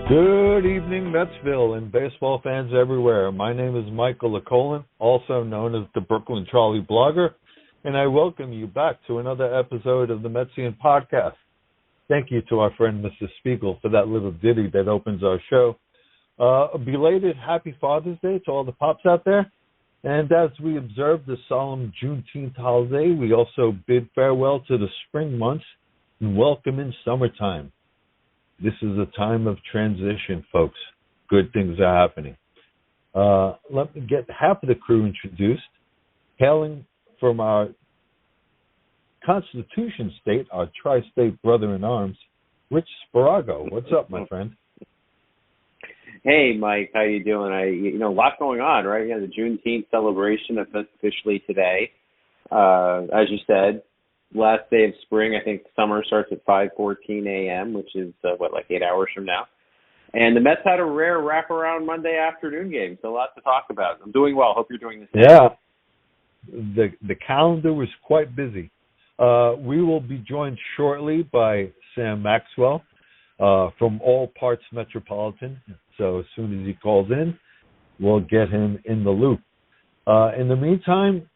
Good evening, Metsville and baseball fans everywhere. My name is Michael Lacolin, also known as the Brooklyn Trolley Blogger, and I welcome you back to another episode of the Metsian podcast. Thank you to our friend Mr. Spiegel for that little ditty that opens our show. A belated Happy Father's Day to all the pops out there. And as we observe the solemn Juneteenth holiday, we also bid farewell to the spring months and welcome in summertime. This is a time of transition, folks. Good things are happening. Let me get half of the crew introduced. Hailing from our Constitution state, our tri-state brother-in-arms, Rich Sparago. What's up, my friend? Hey, Mike. How you doing? A lot going on, right? Yeah, the Juneteenth celebration officially today. As you said, last day of spring. I think summer starts at 5:14 a.m., which is, 8 hours from now. And the Mets had a rare wraparound Monday afternoon game, so a lot to talk about. I'm doing well. Hope you're doing the same. Yeah. The calendar was quite busy. We will be joined shortly by Sam Maxwell from All Parts Metropolitan. So as soon as he calls in, we'll get him in the loop. In the meantime,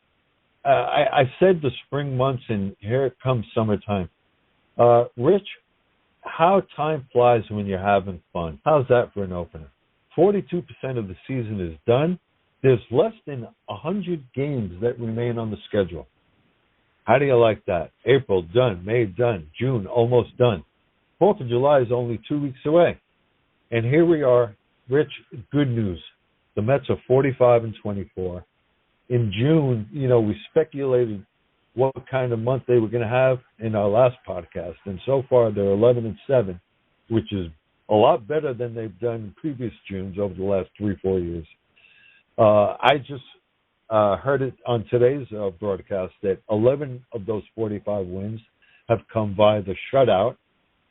I said the spring months, and here it comes summertime. Rich, how time flies when you're having fun. How's that for an opener? 42% of the season is done. There's less than 100 games that remain on the schedule. How do you like that? April, done. May, done. June, almost done. 4th of July is only 2 weeks away. And here we are. Rich, good news. The Mets are 45-24. In June, we speculated what kind of month they were going to have in our last podcast. And so far, they're 11-7, which is a lot better than they've done in previous Junes over the last 3-4 years. I just heard it on today's broadcast that 11 of those 45 wins have come via the shutout,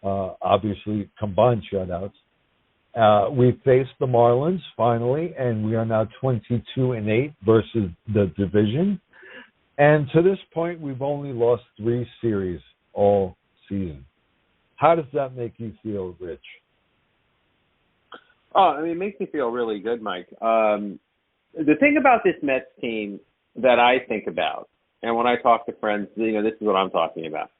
obviously combined shutouts. We faced the Marlins finally, and we are now 22-8 versus the division. And to this point, we've only lost 3 series all season. How does that make you feel, Rich? It makes me feel really good, Mike. The thing about this Mets team that I think about, and when I talk to friends, this is what I'm talking about.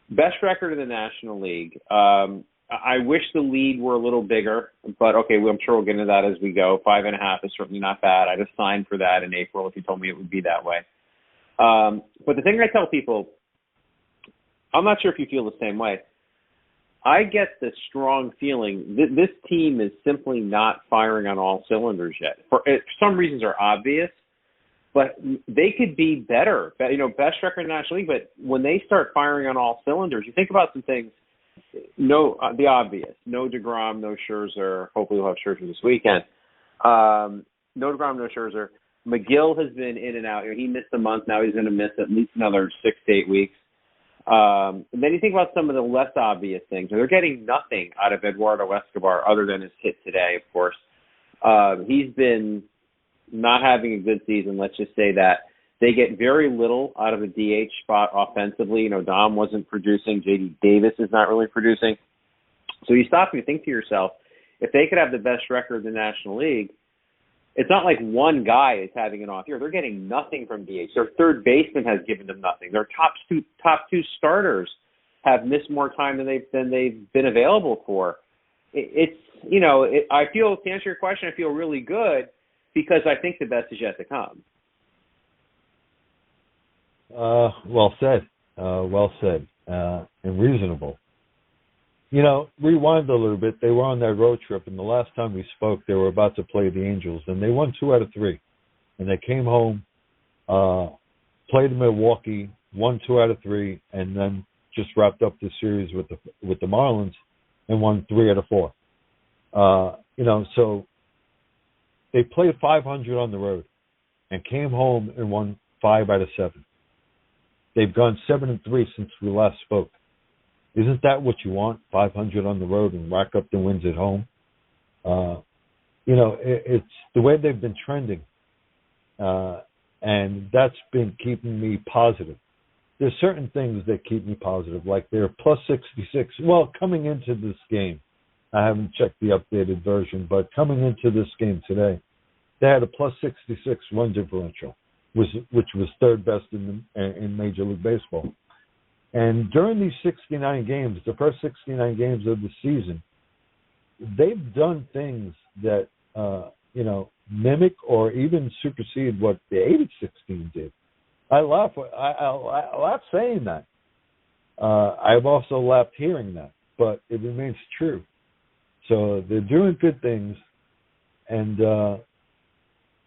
Best record in the National League. I wish the lead were a little bigger, but okay, I'm sure we'll get into that as we go. 5.5 is certainly not bad. I just signed for that in April if you told me it would be that way. But the thing I tell people, I'm not sure if you feel the same way. I get the strong feeling that this team is simply not firing on all cylinders yet. For some reasons are obvious, but they could be better. Best record in the National League, but when they start firing on all cylinders, you think about some things. The obvious. No DeGrom, no Scherzer. Hopefully we'll have Scherzer this weekend. No DeGrom, no Scherzer. McGill has been in and out. He missed a month. Now he's going to miss at least another 6 to 8 weeks. And then you think about some of the less obvious things. They're getting nothing out of Eduardo Escobar other than his hit today, of course. He's been not having a good season, let's just say that. They get very little out of the DH spot offensively. Dom wasn't producing. J.D. Davis is not really producing. So you stop and you think to yourself, if they could have the best record in the National League, it's not like one guy is having an off year. They're getting nothing from DH. Their third baseman has given them nothing. Their top two starters have missed more time than they've been available for. I feel, to answer your question, I feel really good because I think the best is yet to come. Well said, and reasonable. Rewind a little bit. They were on that road trip, and the last time we spoke, they were about to play the Angels, and they won 2 out of 3. And they came home, played in Milwaukee, won 2 out of 3, and then just wrapped up the series with the Marlins and won 3 out of 4. So They played 500 on the road and came home and won 5 out of 7. They've gone 7-3 since we last spoke. Isn't that what you want? 500 on the road and rack up the wins at home. It's the way they've been trending, and that's been keeping me positive. There's certain things that keep me positive, like they're plus 66. Well, coming into this game, I haven't checked the updated version, but coming into this game today, they had a plus 66 run differential, which was third best in Major League Baseball. And during these 69 games, the first 69 games of the season, they've done things that, mimic or even supersede what the 86 team did. I laugh saying that. I've also laughed hearing that, but it remains true. So they're doing good things, and,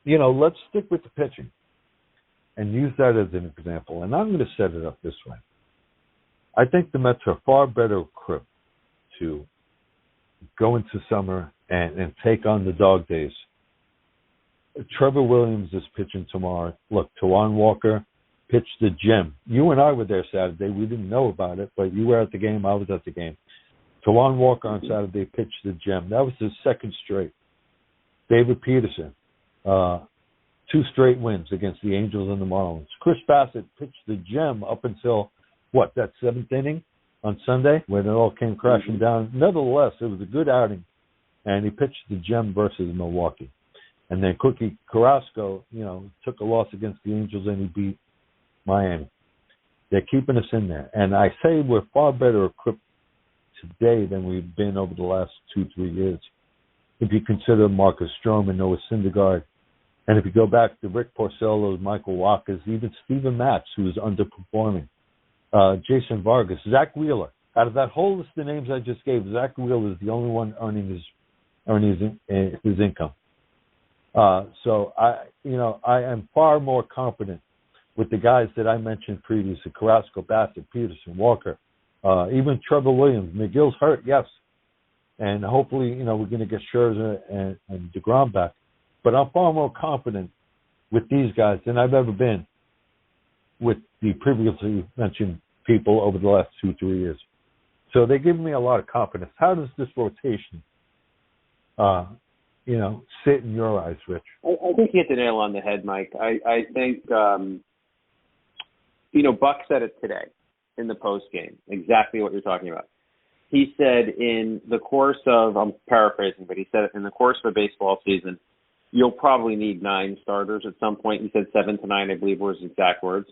let's stick with the pitching and use that as an example. And I'm going to set it up this way. I think the Mets are far better equipped to go into summer and take on the dog days. Trevor Williams is pitching tomorrow. Look, Tawan Walker pitched the gem. You and I were there Saturday. We didn't know about it, but you were at the game. I was at the game. Tawan Walker on Saturday pitched the gem. That was his second straight. David Peterson, 2 straight wins against the Angels and the Marlins. Chris Bassett pitched the gem up until, that 7th inning on Sunday when it all came crashing down. Nevertheless, it was a good outing, and he pitched the gem versus Milwaukee. And then Cookie Carrasco, took a loss against the Angels, and he beat Miami. They're keeping us in there. And I say we're far better equipped today than we've been over the last 2-3 years. If you consider Marcus Stroman, Noah Syndergaard, and if you go back to Rick Porcello's, Michael Walker's, even Steven Matz, who is underperforming, Jason Vargas, Zach Wheeler. Out of that whole list of names I just gave, Zach Wheeler is the only one earning his income. So I am far more confident with the guys that I mentioned previously: Carrasco, Bassett, Peterson, Walker, even Trevor Williams. McGill's hurt, yes, and hopefully we're going to get Scherzer and DeGrom back. But I'm far more confident with these guys than I've ever been with the previously mentioned people over the last 2-3 years. So they give me a lot of confidence. How does this rotation, sit in your eyes, Rich? I think you hit the nail on the head, Mike. I think, Buck said it today in the post game, exactly what you're talking about. He said in the course of, I'm paraphrasing, but he said in the course of a baseball season, you'll probably need 9 starters at some point. He said 7 to 9, I believe, were his exact words.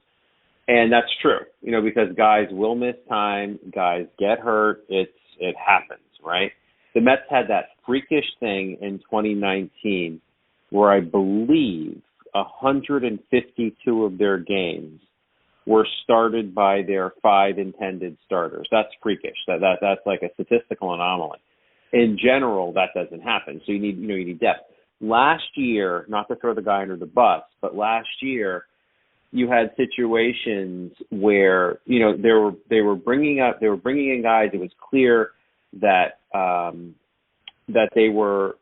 And that's true, because guys will miss time, guys get hurt, it happens, right? The Mets had that freakish thing in 2019 where I believe 152 of their games were started by their 5 intended starters. That's freakish. That's like a statistical anomaly. In general, that doesn't happen. So you need depth. Last year, not to throw the guy under the bus, but last year you had situations where they were bringing in guys. It was clear that they were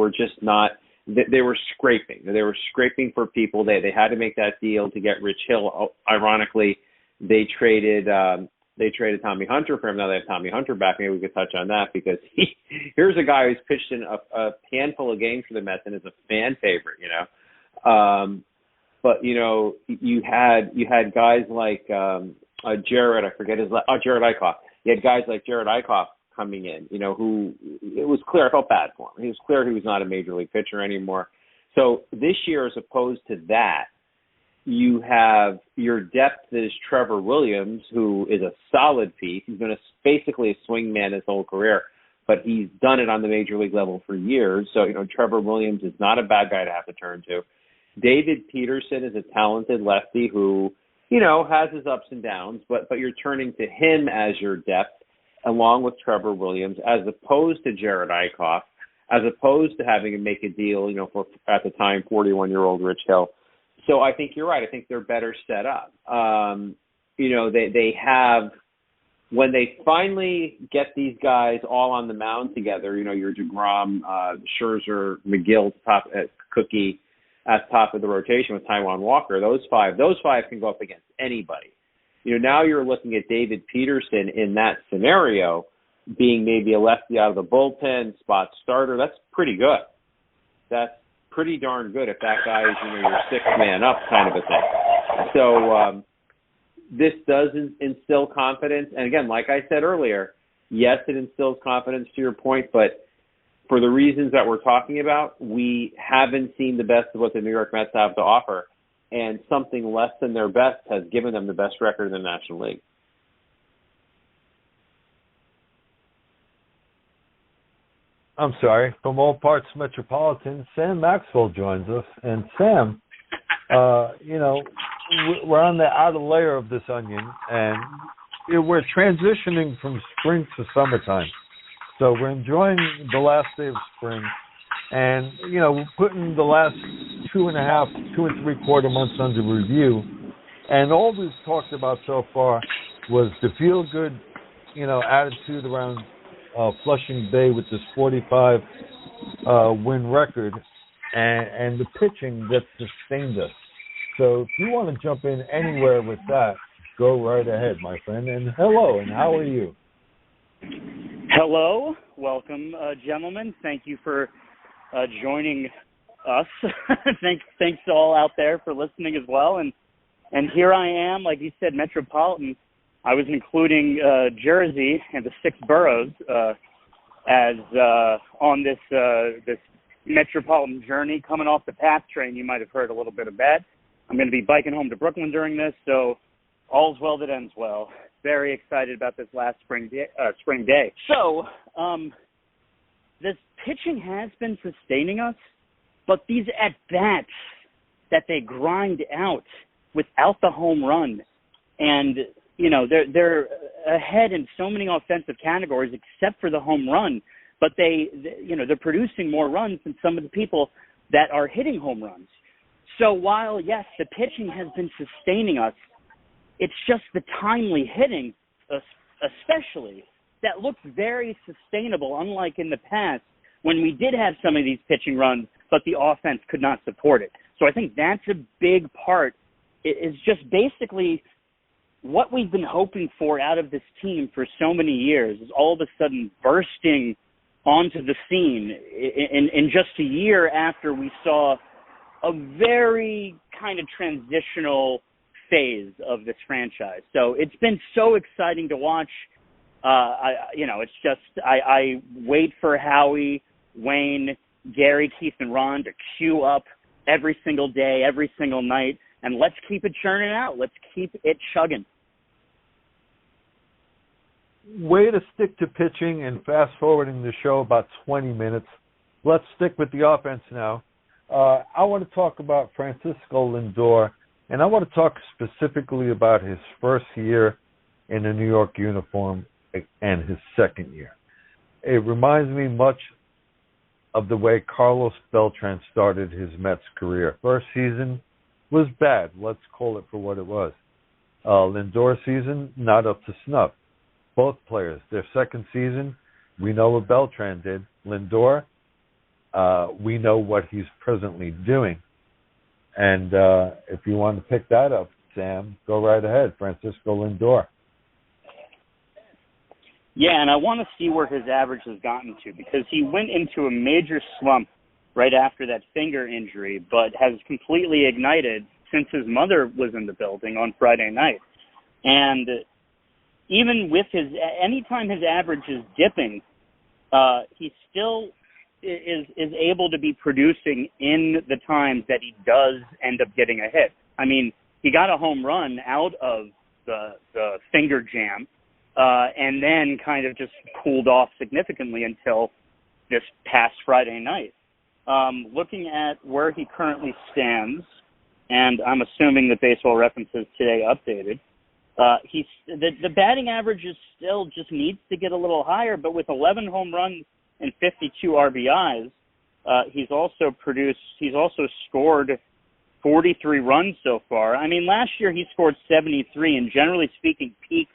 just not. They were scraping. They were scraping for people. They had to make that deal to get Rich Hill. Ironically, they traded Tommy Hunter for him. Now they have Tommy Hunter back. Maybe we could touch on that because here's a guy who's pitched in a handful of games for the Mets and is a fan favorite. But you had guys like Jared. I forget his last. Jared Eichhoff. You had guys like Jared Eichhoff coming in, who it was clear. I felt bad for him. He was clear he was not a major league pitcher anymore. So this year, as opposed to that, you have your depth is Trevor Williams, who is a solid piece. He's been basically a swing man his whole career, but he's done it on the major league level for years. So, Trevor Williams is not a bad guy to have to turn to. David Peterson is a talented lefty who, has his ups and downs, but you're turning to him as your depth, along with Trevor Williams, as opposed to Jared Eichhoff, as opposed to having to make a deal, for, at the time, 41-year-old Rich Hill. So I think you're right. I think they're better set up. They have when they finally get these guys all on the mound together, your DeGrom, Scherzer, McGill, Cookie at top of the rotation with Taijuan Walker, those five can go up against anybody. Now you're looking at David Peterson in that scenario being maybe a lefty out of the bullpen, spot starter. That's pretty good. That's pretty darn good if that guy is, your sixth man up kind of a thing. So this does instill confidence. And again, like I said earlier, yes, it instills confidence to your point, but for the reasons that we're talking about, we haven't seen the best of what the New York Mets have to offer, and something less than their best has given them the best record in the National League. I'm sorry, from all parts metropolitan, Sam Maxwell joins us. And Sam, we're on the outer layer of this onion, and we're transitioning from spring to summertime. So we're enjoying the last day of spring, and, we're putting the last 2 and 3/4 months under review. And all we've talked about so far was the feel-good, attitude around Flushing Bay with this 45 win record and the pitching that sustained us. So if you want to jump in anywhere with that, go right ahead, my friend. And hello, and how are you? Hello. Welcome, gentlemen. Thank you for joining us. Thanks to all out there for listening as well. And here I am, like you said, metropolitan. I was including Jersey and the 6 boroughs as on this metropolitan journey coming off the PATH train. You might have heard a little bit of that. I'm going to be biking home to Brooklyn during this, so all's well that ends well. Very excited about this last spring day. So this pitching has been sustaining us, but these at-bats that they grind out without the home run, and they're ahead in so many offensive categories except for the home run, but they're producing more runs than some of the people that are hitting home runs. So while, yes, the pitching has been sustaining us, it's just the timely hitting, especially, that looks very sustainable, unlike in the past when we did have some of these pitching runs, but the offense could not support it. So I think that's a big part. It is just basically what we've been hoping for out of this team for so many years is all of a sudden bursting onto the scene in just a year after we saw a very kind of transitional phase of this franchise. So it's been so exciting to watch. It's just I wait for Howie, Wayne, Gary, Keith, and Ron to queue up every single day, every single night, and let's keep it churning out. Let's keep it chugging. Way to stick to pitching and fast-forwarding the show about 20 minutes. Let's stick with the offense now. I want to talk about Francisco Lindor, and I want to talk specifically about his first year in a New York uniform and his second year. It reminds me much of the way Carlos Beltran started his Mets career. First season was bad. Let's call it for what it was. Lindor's season, not up to snuff. Both players. Their second season, we know what Beltran did. Lindor, we know what he's presently doing. And if you want to pick that up, Sam, go right ahead. Francisco Lindor. Yeah, and I want to see where his average has gotten to, because he went into a major slump right after that finger injury, but has completely ignited since his mother was in the building on Friday night. And even with anytime his average is dipping, he still is able to be producing in the times that he does end up getting a hit. I mean, he got a home run out of the finger jam, and then kind of just cooled off significantly until this past Friday night. Looking at where he currently stands, and I'm assuming that Baseball References today updated, the batting average is still just needs to get a little higher, but with 11 home runs and 52 RBIs, he's also scored 43 runs so far. I mean, last year he scored 73 and generally speaking peaked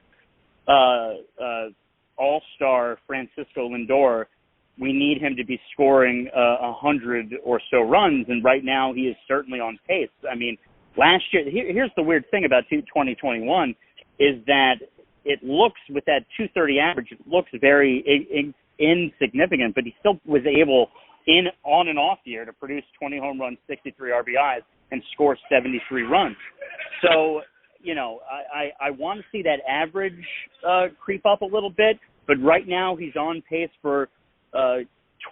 all-star Francisco Lindor, we need him to be scoring 100 or so runs, and right now he is certainly on pace. I mean, last year, here's the weird thing about 2021 is that it looks, with that 230 average, it looks very insignificant, but he still was able, on and off year, to produce 20 home runs, 63 RBIs, and score 73 runs. So, you know, I want to see that average creep up a little bit, but right now he's on pace for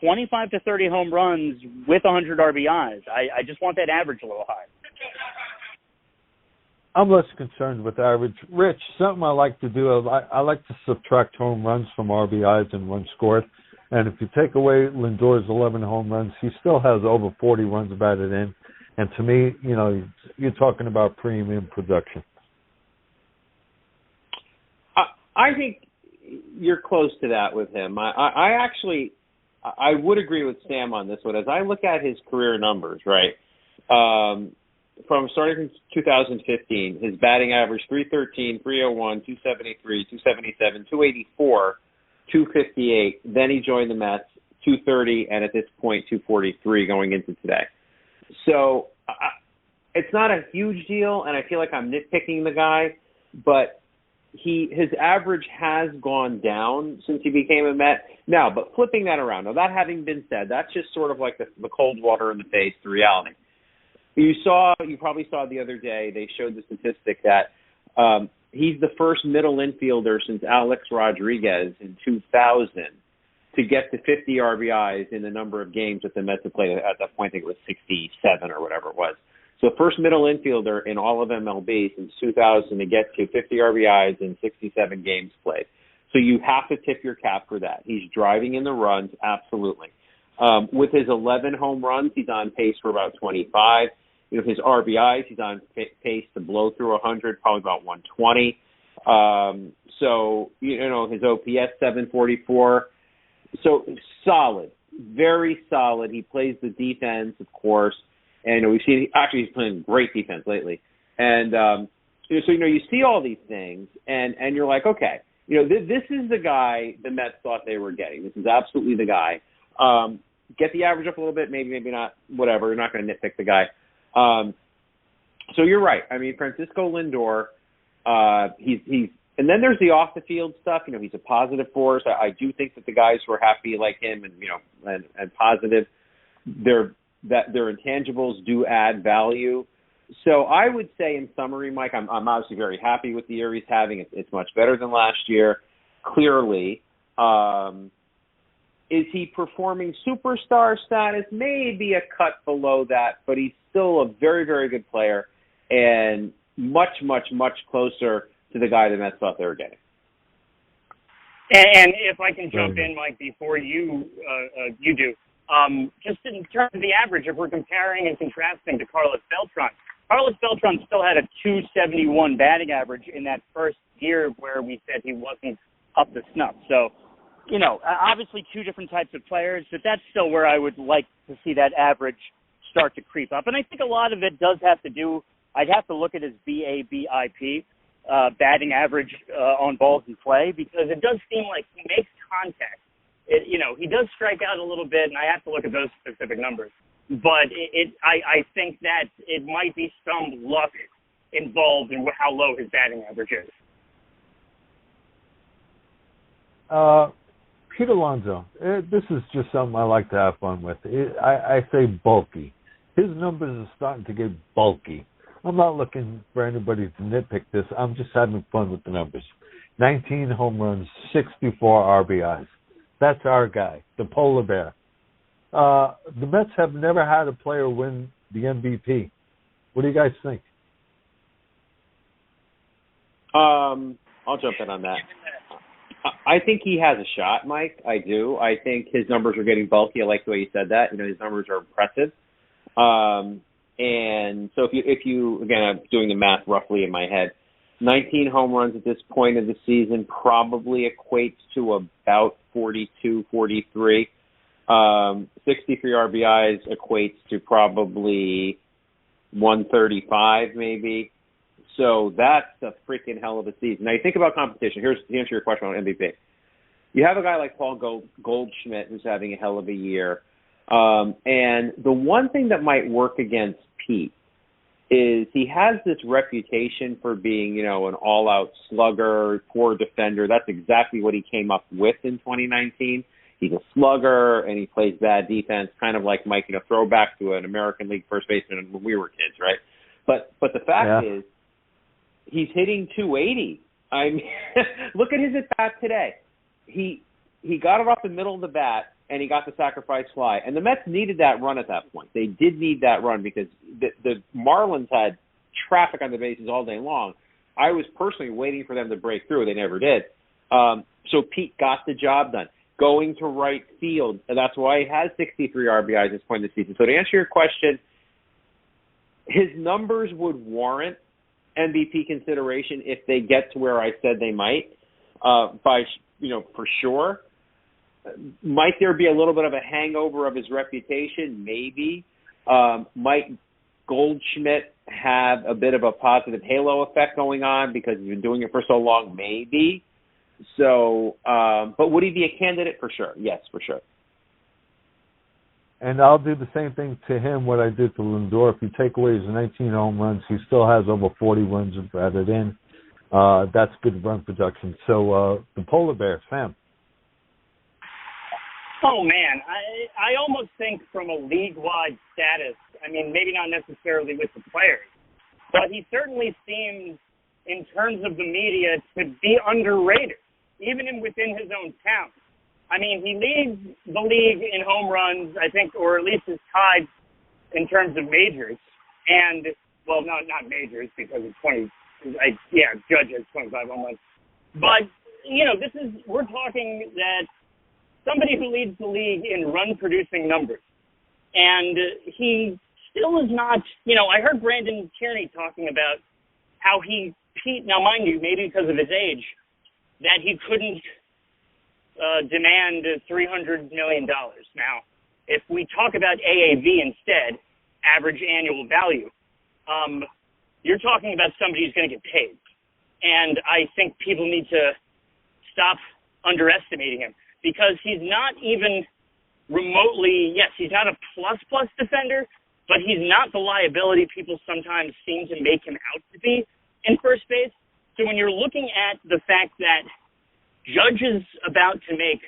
25 to 30 home runs with 100 RBIs. I just want that average a little high. I'm less concerned with average. Rich, something I like to do, I like to subtract home runs from RBIs and runs scored. And if you take away Lindor's 11 home runs, he still has over 40 runs batted in. And to me, you know, you're talking about premium production. I think you're close to that with him. I actually would agree with Sam on this one. As I look at his career numbers, right, from starting from 2015, his batting average 313, 301, 273, 277, 284, 258. Then he joined the Mets, 230, and at this point 243 going into today. So it's not a huge deal, and I feel like I'm nitpicking the guy, but his average has gone down since he became a Met. Now, but flipping that around, now that having been said, that's just sort of like the cold water in the face to reality. You probably saw the other day, they showed the statistic that he's the first middle infielder since Alex Rodriguez in 2000 to get to 50 RBIs in the number of games that the Mets have played. At that point, I think it was 67 or whatever it was. So first middle infielder in all of MLB since 2000 to get to 50 RBIs in 67 games played. So you have to tip your cap for that. He's driving in the runs, absolutely. With his 11 home runs, he's on pace for about 25. You know, his RBIs, he's on pace to blow through 100, probably about 120. So, you know, his OPS 744. So solid, very solid. He plays the defense, of course. And we've seen, actually, he's playing great defense lately. And so, you know, you see all these things, and you're like, okay, you know, this is the guy the Mets thought they were getting. This is absolutely the guy. Get the average up a little bit, maybe not, whatever. You're not going to nitpick the guy. So you're right. I mean, Francisco Lindor, he's and then there's the off the field stuff. You know, he's a positive force. I do think that the guys who are happy like him and, you know, and positive, their intangibles do add value. So I would say, in summary, Mike, I'm obviously very happy with the year he's having. It's much better than last year, clearly. Is he performing superstar status? Maybe a cut below that, but he's still a very, very good player and much, much, much closer to the guy the Mets thought they were getting. And if I can jump in, Mike, before you do, just in terms of the average, if we're comparing and contrasting to Carlos Beltran still had a 271 batting average in that first year where we said he wasn't up to snuff. So, you know, obviously two different types of players, but that's still where I would like to see that average start to creep up. And I think a lot of it does have to do, I'd have to look at his BABIP, batting average on balls in play, because it does seem like he makes contact. You know, he does strike out a little bit, and I have to look at those specific numbers. But I think that it might be some luck involved in how low his batting average is. Pete Alonso, this is just something I like to have fun with. I say bulky. His numbers are starting to get bulky. I'm not looking for anybody to nitpick this. I'm just having fun with the numbers. 19 home runs, 64 RBIs. That's our guy, the polar bear. The Mets have never had a player win the MVP. What do you guys think? I'll jump in on that. I think he has a shot, Mike. I do. I think his numbers are getting bulky. I like the way you said that. You know, his numbers are impressive. And so if you, again, I'm doing the math roughly in my head, 19 home runs at this point of the season probably equates to about 42, 43. 63 RBIs equates to probably 135 maybe. So that's a freaking hell of a season. Now, you think about competition. Here's to answer your question on MVP. You have a guy like Paul Goldschmidt who's having a hell of a year. And the one thing that might work against Pete is he has this reputation for being, you know, an all-out slugger, poor defender. That's exactly what he came up with in 2019. He's a slugger, and he plays bad defense, kind of like Mike, you know, throwback to an American League first baseman when we were kids, right? But the fact is, he's hitting 280. I mean, look at his at-bat today. He got it off the middle of the bat, and he got the sacrifice fly. And the Mets needed that run at that point. They did need that run because the Marlins had traffic on the bases all day long. I was personally waiting for them to break through. They never did. So Pete got the job done. Going to right field, and that's why he has 63 RBIs at this point in the season. So to answer your question, his numbers would warrant MVP consideration if they get to where I said they might, for sure. Might there be a little bit of a hangover of his reputation? Maybe. Might Goldschmidt have a bit of a positive halo effect going on because he's been doing it for so long? Maybe. So, but would he be a candidate? For sure. Yes, for sure. And I'll do the same thing to him what I did to Lindor. If you take away his 19 home runs, he still has over 40 runs added in. That's good run production. So the Polar Bear, Sam. Oh, man. I almost think from a league-wide status, I mean, maybe not necessarily with the players, but he certainly seems, in terms of the media, to be underrated, even within his own town. I mean, he leads the league in home runs, I think, or at least is tied in terms of majors. And, well, not majors because it's Judge has 25 home runs. But, you know, we're talking that somebody who leads the league in run-producing numbers. And he still is not, you know, I heard Brandon Tierney talking about how Pete, now mind you, maybe because of his age, that he couldn't demand $300 million. Now, if we talk about AAV instead, average annual value, you're talking about somebody who's going to get paid. And I think people need to stop underestimating him because he's not even remotely, yes, he's not a plus defender, but he's not the liability people sometimes seem to make him out to be in first base. So when you're looking at the fact that Judge is about to make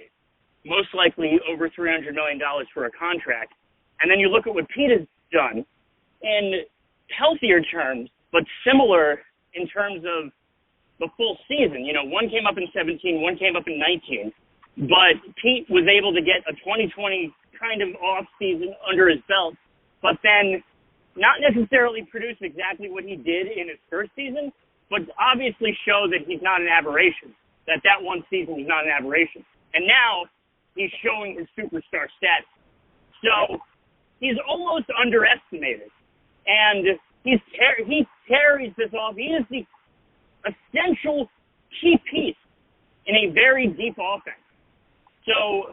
most likely over $300 million for a contract, and then you look at what Pete has done in healthier terms, but similar in terms of the full season. You know, one came up in 17, one came up in 19, but Pete was able to get a 2020 kind of off season under his belt, but then not necessarily produce exactly what he did in his first season, but obviously show that he's not an aberration, that one season was not an aberration. And now he's showing his superstar status. So he's almost underestimated. And he carries this off. He is the essential key piece in a very deep offense. So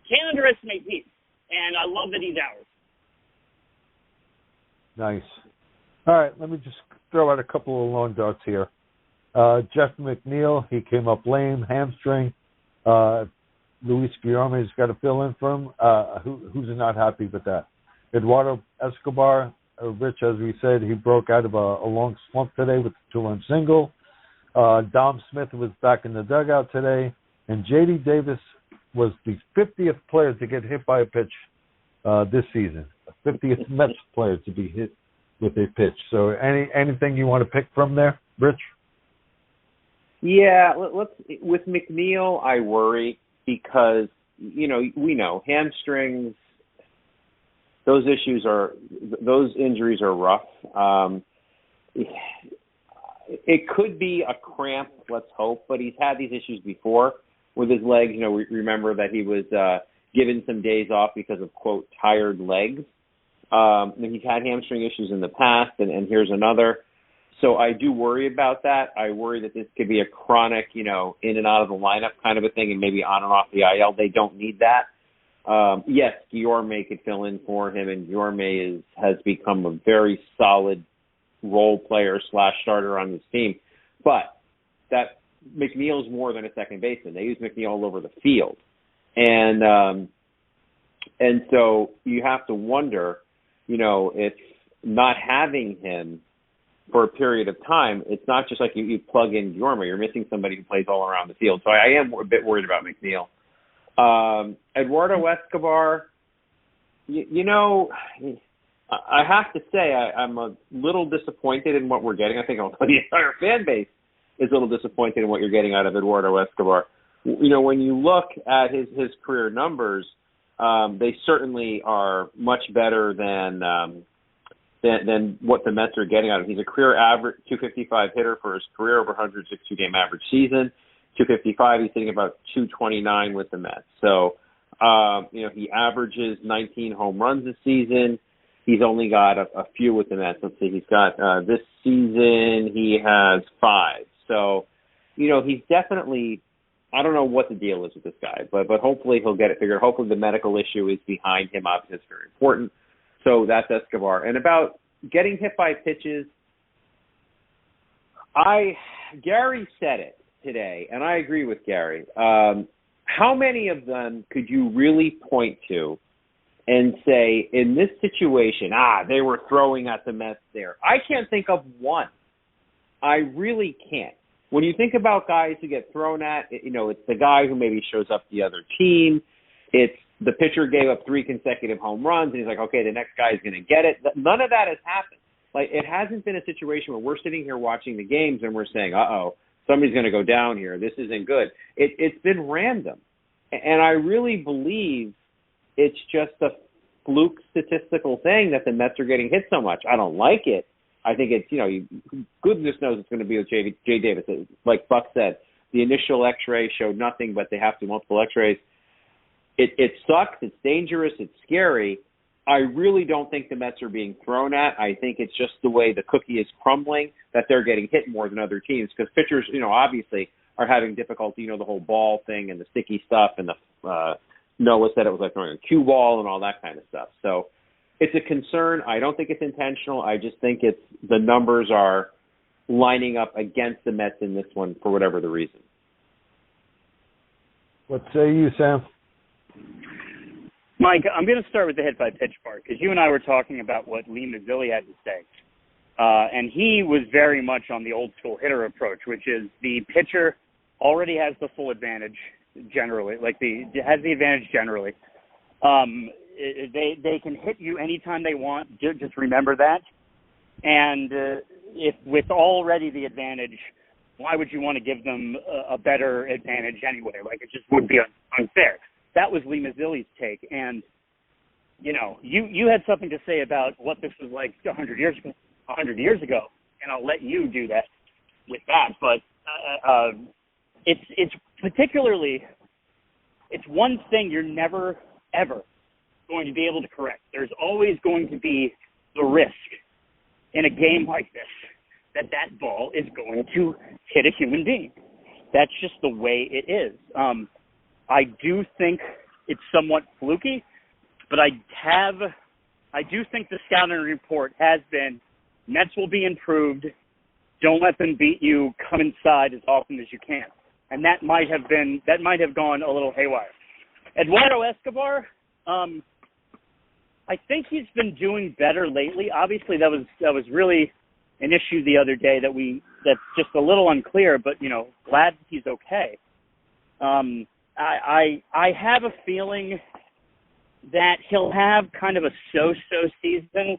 can't underestimate Pete. And I love that he's ours. Nice. All right, let me just throw out a couple of long darts here. Jeff McNeil, he came up lame, hamstring. Luis Guillorme's got to fill in for him. Who's not happy with that? Eduardo Escobar, Rich, as we said, he broke out of a long slump today with a 2-run single. Dom Smith was back in the dugout today. And J.D. Davis was the 50th player to get hit by a pitch this season. 50th Mets player to be hit with a pitch. So anything you want to pick from there, Rich? Yeah, with McNeil, I worry because, you know, we know hamstrings, those injuries are rough. It could be a cramp, let's hope, but he's had these issues before with his legs. You know, we remember that he was given some days off because of, quote, tired legs. And he's had hamstring issues in the past, and here's another. So I do worry about that. I worry that this could be a chronic, you know, in and out of the lineup kind of a thing and maybe on and off the IL. They don't need that. Yes, Guillorme could fill in for him, and Guillorme has become a very solid role player / starter on this team. But that McNeil's more than a second baseman. They use McNeil all over the field. And so you have to wonder, if not having him for a period of time, it's not just like you plug in Yorma. You're missing somebody who plays all around the field. So I am a bit worried about McNeil. Eduardo Escobar, I have to say I'm a little disappointed in what we're getting. I think the entire fan base is a little disappointed in what you're getting out of Eduardo Escobar. When you look at his career numbers, they certainly are much better than what the Mets are getting out of him. He's a career average 255 hitter for his career, over 162 game average season. 255, he's hitting about 229 with the Mets. So, he averages 19 home runs this season. He's only got a few with the Mets. Let's see, he's got this season he has 5. So, he's definitely, I don't know what the deal is with this guy, but hopefully he'll get it figured. Hopefully the medical issue is behind him. Obviously, it's very important. So that's Escobar. And about getting hit by pitches, Gary said it today, and I agree with Gary. How many of them could you really point to and say, in this situation, they were throwing at the Mets there? I can't think of one. I really can't. When you think about guys who get thrown at, it's the guy who maybe shows up the other team. It's the pitcher gave up 3 consecutive home runs, and he's like, okay, the next guy's going to get it. None of that has happened. Like, it hasn't been a situation where we're sitting here watching the games and we're saying, somebody's going to go down here. This isn't good. It's been random. And I really believe it's just a fluke statistical thing that the Mets are getting hit so much. I don't like it. I think it's, goodness knows it's going to be with Jay Davis. Like Buck said, the initial x-ray showed nothing, but they have to multiple x-rays. It sucks. It's dangerous. It's scary. I really don't think the Mets are being thrown at. I think it's just the way the cookie is crumbling that they're getting hit more than other teams, because pitchers, obviously are having difficulty, the whole ball thing and the sticky stuff, and the Noah said it was like throwing a cue ball and all that kind of stuff. So it's a concern. I don't think it's intentional. I just think the numbers are lining up against the Mets in this one for whatever the reason. What say you, Sam? Mike, I'm going to start with the hit by pitch part, because you and I were talking about what Lee Mazzilli had to say. And he was very much on the old school hitter approach, which is the pitcher already has the full advantage generally, has the advantage generally. They can hit you anytime they want. Just remember that. And if with already the advantage, why would you want to give them a better advantage anyway? It just would be unfair. That was Lee Mazzilli's take. And, you had something to say about what this was like 100 years ago, and I'll let you do that with that. But it's particularly, it's one thing you're never, ever going to be able to correct. There's always going to be the risk in a game like this that ball is going to hit a human being. That's just the way it is. I do think it's somewhat fluky, but I do think the scouting report has been, Mets will be improved. Don't let them beat you. Come inside as often as you can. And that might have gone a little haywire. Eduardo Escobar, I think he's been doing better lately. Obviously, that was really an issue the other day that's just a little unclear, but glad he's okay. I have a feeling that he'll have kind of a so-so season,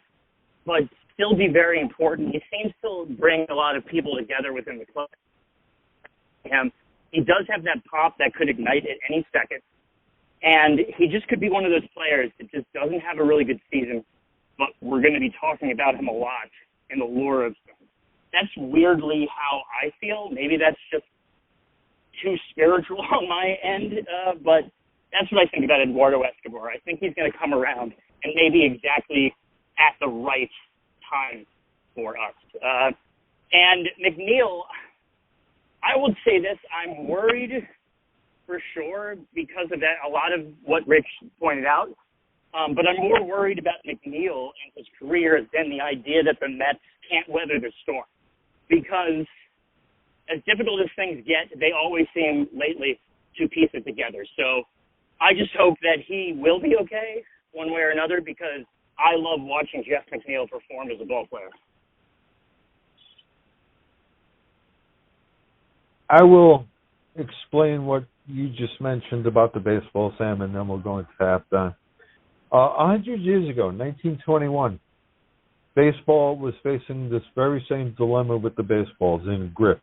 but still be very important. He seems to bring a lot of people together within the club. He does have that pop that could ignite at any second. And he just could be one of those players that just doesn't have a really good season, but we're going to be talking about him a lot in the lore of him. That's weirdly how I feel. Maybe that's just too spiritual on my end, but that's what I think about Eduardo Escobar. I think he's going to come around, and maybe exactly at the right time for us. And McNeil, I would say this, I'm worried for sure because of that, a lot of what Rich pointed out. But I'm more worried about McNeil and his career than the idea that the Mets can't weather the storm. Because as difficult as things get, they always seem lately to piece it together. So I just hope that he will be okay one way or another, because I love watching Jeff McNeil perform as a ball player. I will explain what you just mentioned about the baseball, Sam, and then we'll go into halftime. 100 years ago, 1921, baseball was facing this very same dilemma with the baseballs in grip.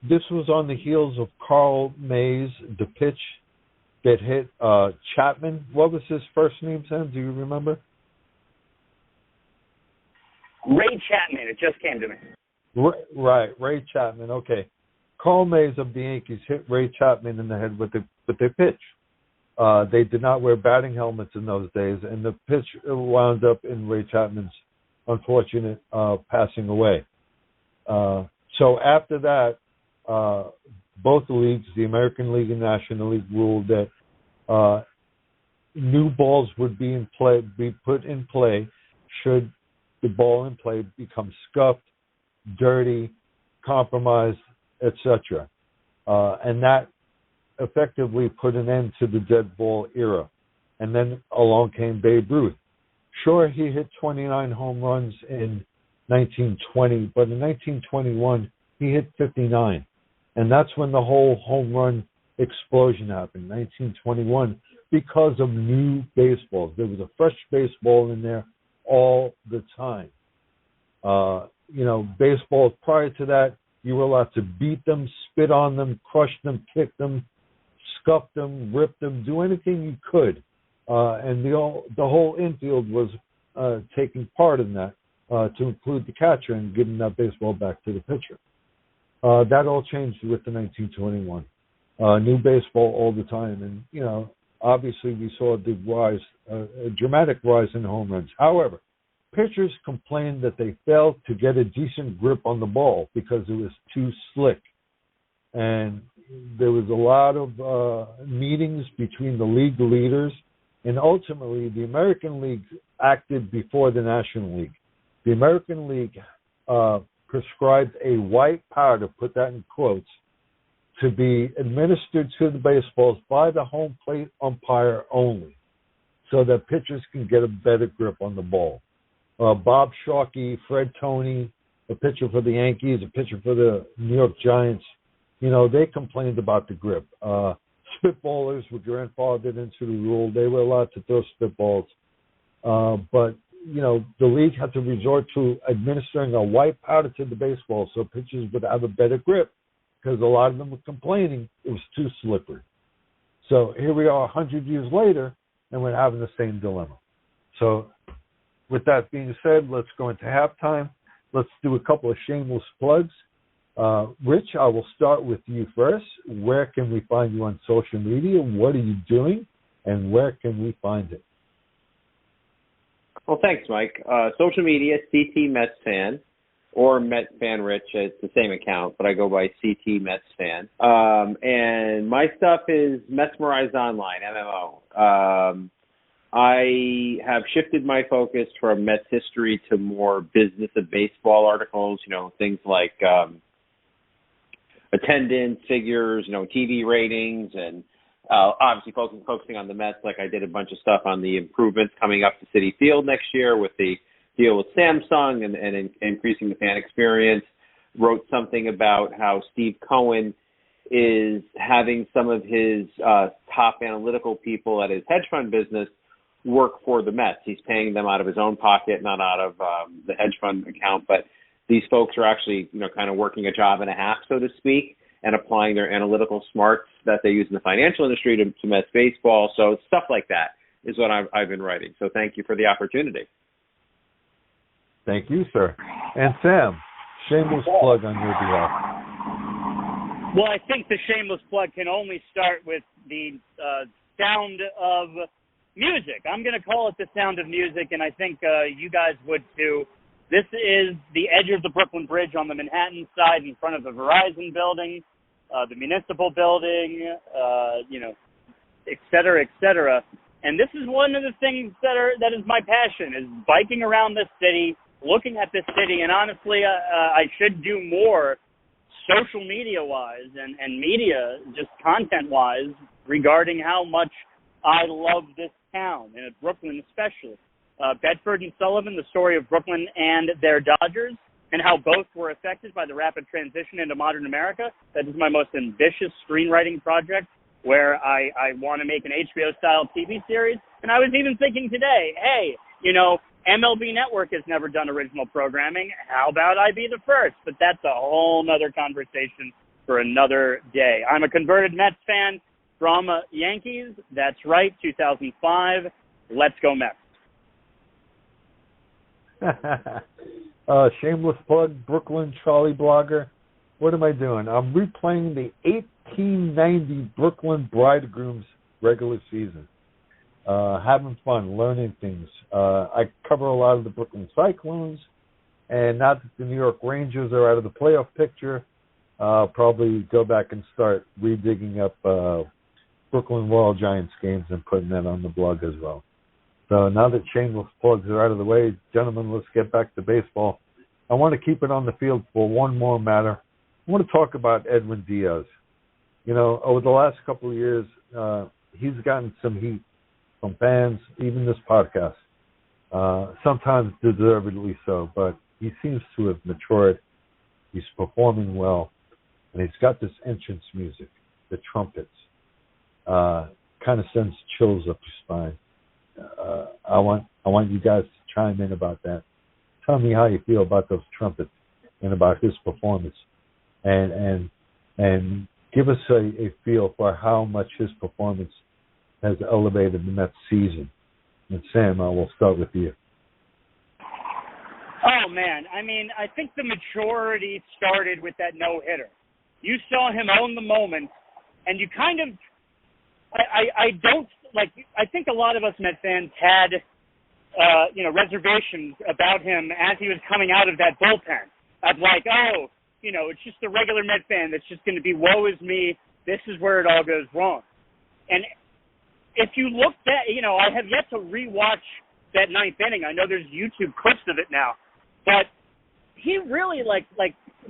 This was on the heels of Carl May's, the pitch that hit Chapman. What was his first name, Sam? Do you remember? Ray Chapman. It just came to me. Right, Ray Chapman. Okay. Carl Mays of the Yankees hit Ray Chapman in the head with their pitch. They did not wear batting helmets in those days, and the pitch wound up in Ray Chapman's unfortunate passing away. So after that, both the leagues, the American League and National League, ruled that new balls would be put in play should the ball in play become scuffed, dirty, compromised, etc. And that effectively put an end to the dead ball era. And then along came Babe Ruth. Sure, he hit 29 home runs in 1920, but in 1921, he hit 59. And that's when the whole home run explosion happened, 1921, because of new baseballs. There was a fresh baseball in there all the time. Baseballs prior to that, you were allowed to beat them, spit on them, crush them, kick them, scuff them, rip them, do anything you could. And the whole infield was taking part in that, to include the catcher and getting that baseball back to the pitcher. That all changed with the 1921. New baseball all the time. And, obviously we saw the rise, a dramatic rise in home runs. However, pitchers complained that they failed to get a decent grip on the ball because it was too slick. And there was a lot of meetings between the league leaders, and ultimately the American League acted before the National League. The American League prescribed a white powder, put that in quotes, to be administered to the baseballs by the home plate umpire only, so that pitchers can get a better grip on the ball. Bob Sharkey, Fred Toney, a pitcher for the Yankees, a pitcher for the New York Giants, they complained about the grip. Spitballers were grandfathered into the rule. They were allowed to throw spitballs. But the league had to resort to administering a white powder to the baseball so pitchers would have a better grip, because a lot of them were complaining it was too slippery. So here we are 100 years later, and we're having the same dilemma. So with that being said, let's go into halftime. Let's do a couple of shameless plugs. Rich, I will start with you first. Where can we find you on social media? What are you doing? And where can we find it? Well, thanks, Mike. Social media, CT Mets Fan, or Mets Fan Rich. It's the same account, but I go by CT Mets Fan. And my stuff is Mesmerized Online, MMO. I have shifted my focus from Mets history to more business of baseball articles, things like attendance figures, TV ratings, and obviously focusing on the Mets, like I did a bunch of stuff on the improvements coming up to Citi Field next year with the deal with Samsung and increasing the fan experience. Wrote something about how Steve Cohen is having some of his top analytical people at his hedge fund business work for the Mets. He's paying them out of his own pocket, not out of the hedge fund account, but these folks are actually, kind of working a job and a half, so to speak, and applying their analytical smarts that they use in the financial industry to Mets baseball. So stuff like that is what I've been writing. So thank you for the opportunity. Thank you, sir. And Sam, shameless plug on your behalf. Well, I think the shameless plug can only start with the sound of music. I'm going to call it the sound of music, and I think you guys would too. This is the edge of the Brooklyn Bridge on the Manhattan side in front of the Verizon building, the municipal building, et cetera, et cetera. And this is one of the things that is my passion, is biking around this city, looking at this city, and honestly, I should do more social media-wise and media, just content-wise, regarding how much I love this town, and Brooklyn especially. Bedford and Sullivan, the story of Brooklyn and their Dodgers, and how both were affected by the rapid transition into modern America. That is my most ambitious screenwriting project, where I want to make an HBO-style TV series. And I was even thinking today, hey, MLB Network has never done original programming. How about I be the first? But that's a whole nother conversation for another day. I'm a converted Mets fan from Yankees. That's right, 2005. Let's go Mets. Shameless plug, Brooklyn Charlie blogger. What am I doing? I'm replaying the 1890 Brooklyn Bridegrooms regular season. Having fun, learning things. I cover a lot of the Brooklyn Cyclones, and now that the New York Rangers are out of the playoff picture, I'll probably go back and start redigging up Brooklyn Royal Giants games and putting that on the blog as well. So now that shameless plugs are out of the way, gentlemen, let's get back to baseball. I want to keep it on the field for one more matter. I want to talk about Edwin Diaz. Over the last couple of years, he's gotten some heat from fans, even this podcast. Sometimes deservedly so, but he seems to have matured. He's performing well, and he's got this entrance music, the trumpets. Kind of sends chills up your spine. I want you guys to chime in about that. Tell me how you feel about those trumpets and about his performance, and give us a feel for how much his performance has elevated the Mets season. And Sam, I will start with you. Oh man, I think the maturity started with that no-hitter. You saw him own the moment, and you kind of, I think a lot of us Met fans had, reservations about him as he was coming out of that bullpen. Of it's just a regular Met fan that's just going to be woe is me. This is where it all goes wrong. And if you looked at, I have yet to rewatch that ninth inning. I know there's YouTube clips of it now, but he really like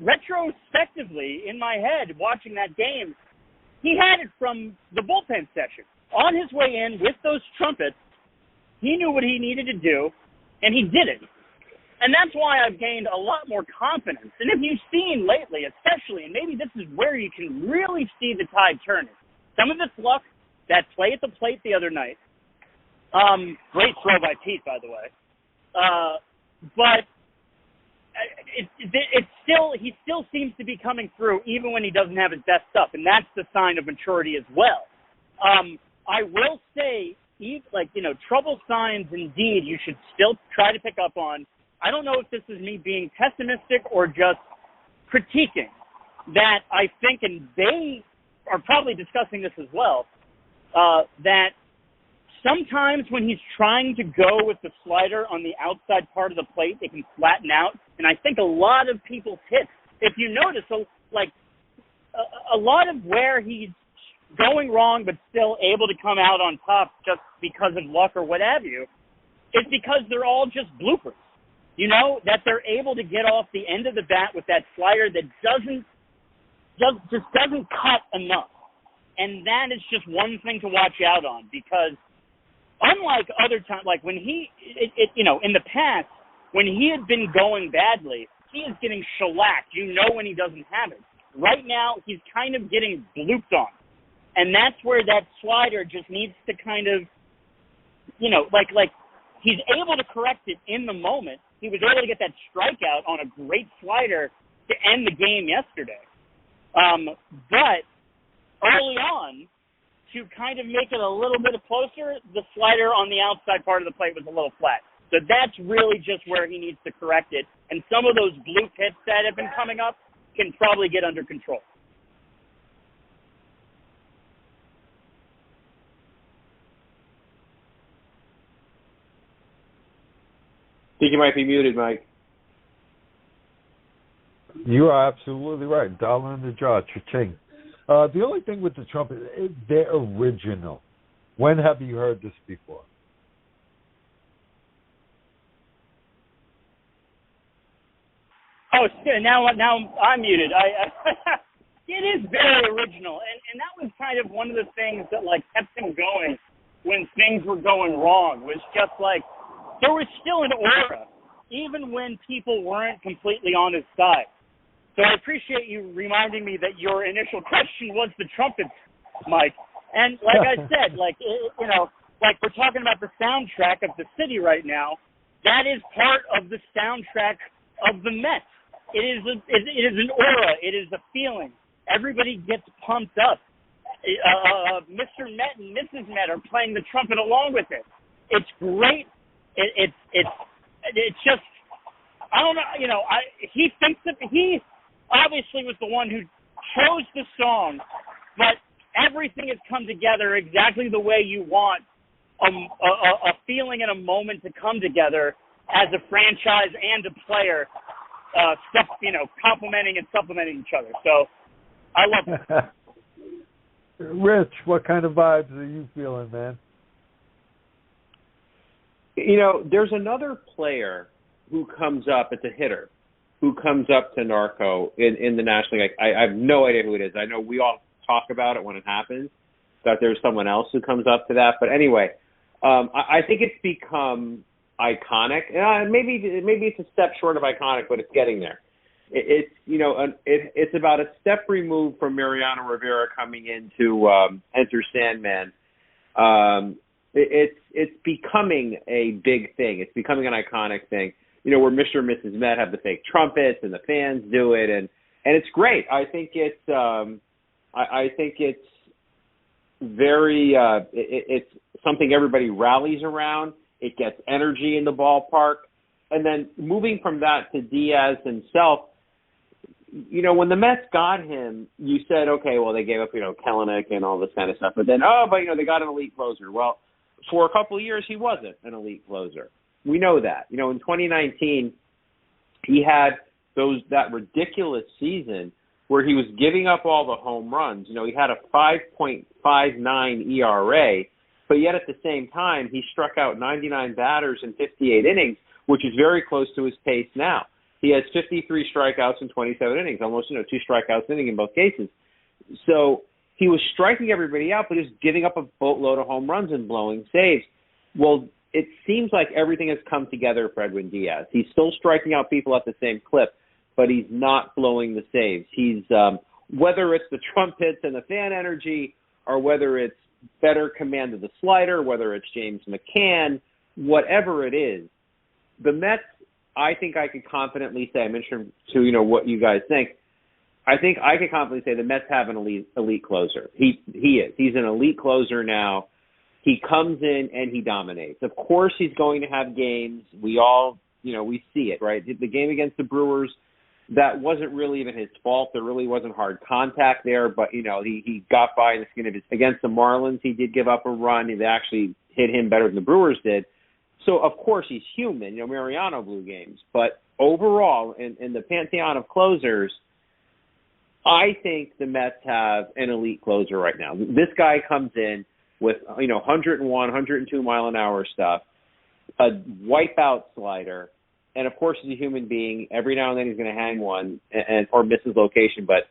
retrospectively in my head watching that game, he had it from the bullpen session. On his way in with those trumpets, he knew what he needed to do, and he did it. And that's why I've gained a lot more confidence. And if you've seen lately, especially, and maybe this is where you can really see the tide turning. Some of it's luck, that play at the plate the other night. Great throw by Pete, by the way. But he still seems to be coming through even when he doesn't have his best stuff, and that's the sign of maturity as well. I will say, trouble signs, indeed, you should still try to pick up on. I don't know if this is me being pessimistic or just critiquing that I think, and they are probably discussing this as well, that sometimes when he's trying to go with the slider on the outside part of the plate, it can flatten out. And I think a lot of people's hits, if you notice, a lot of where he's going wrong but still able to come out on top just because of luck or what have you, is because they're all just bloopers. That they're able to get off the end of the bat with that slider that doesn't cut enough. And that is just one thing to watch out on, because unlike other times, like when in the past, when he had been going badly, he is getting shellacked. When he doesn't have it. Right now, he's kind of getting blooped on. And that's where that slider just needs to kind of, he's able to correct it in the moment. He was able to get that strikeout on a great slider to end the game yesterday. But early on, to kind of make it a little bit closer, the slider on the outside part of the plate was a little flat. So that's really just where he needs to correct it. And some of those bloop hits that have been coming up can probably get under control. I think you might be muted, Mike. You are absolutely right. Dollar in the jaw, cha-ching. The only thing with the trumpet, they're original. When have you heard this before? Oh, now I'm muted. It is very original, and that was kind of one of the things that like kept him going when things were going wrong. Was just like there was still an aura, even when people weren't completely on his side. So I appreciate you reminding me that your initial question was the trumpets, Mike. And like I said, like like we're talking about the soundtrack of the city right now. That is part of the soundtrack of the Mets. It is an aura. It is a feeling. Everybody gets pumped up. Mr. Met and Mrs. Met are playing the trumpet along with it. It's great. It's just, I don't know. He thinks that he obviously was the one who chose the song, but everything has come together exactly the way you want a feeling and a moment to come together as a franchise and a player, complementing and supplementing each other. So I love it. Rich, what kind of vibes are you feeling, man? There's another player who comes up, it's a hitter, who comes up to Narco in the National League. I have no idea who it is. I know we all talk about it when it happens, that there's someone else who comes up to that. But anyway, I think it's become iconic. Maybe it's a step short of iconic, but it's getting there. It's about a step removed from Mariano Rivera coming in to enter Sandman. It's becoming a big thing. It's becoming an iconic thing. Where Mr. and Mrs. Met have the fake trumpets and the fans do it, and it's great. I think it's very it's something everybody rallies around. It gets energy in the ballpark, and then moving from that to Diaz himself. When the Mets got him, you said, okay, well, they gave up, Kelenic and all this kind of stuff. But then, they got an elite closer. Well, for a couple of years, he wasn't an elite closer. We know that. In 2019, he had that ridiculous season where he was giving up all the home runs. He had a 5.59 ERA, but yet at the same time, he struck out 99 batters in 58 innings, which is very close to his pace now. He has 53 strikeouts in 27 innings, almost 2 strikeouts an inning in both cases. So he was striking everybody out, but he was giving up a boatload of home runs and blowing saves. Well, it seems like everything has come together for Edwin Diaz. He's still striking out people at the same clip, but he's not blowing the saves. He's whether it's the trumpets and the fan energy, or whether it's better command of the slider, whether it's James McCann, whatever it is, the Mets. I think I could confidently say, I'm interested to what you guys think. I think I could confidently say the Mets have an elite closer. He is. He's an elite closer now. He comes in and he dominates. Of course, he's going to have games. We all, we see it, right? The game against the Brewers, that wasn't really even his fault. There really wasn't hard contact there, but he got by in the skin of his. Against the Marlins, he did give up a run. They actually hit him better than the Brewers did. So, of course, he's human. Mariano blew games. But overall, in the pantheon of closers, I think the Mets have an elite closer right now. This guy comes in with, 101, 102 mile-an-hour stuff, a wipeout slider, and, of course, he's a human being. Every now and then he's going to hang one or miss his location. But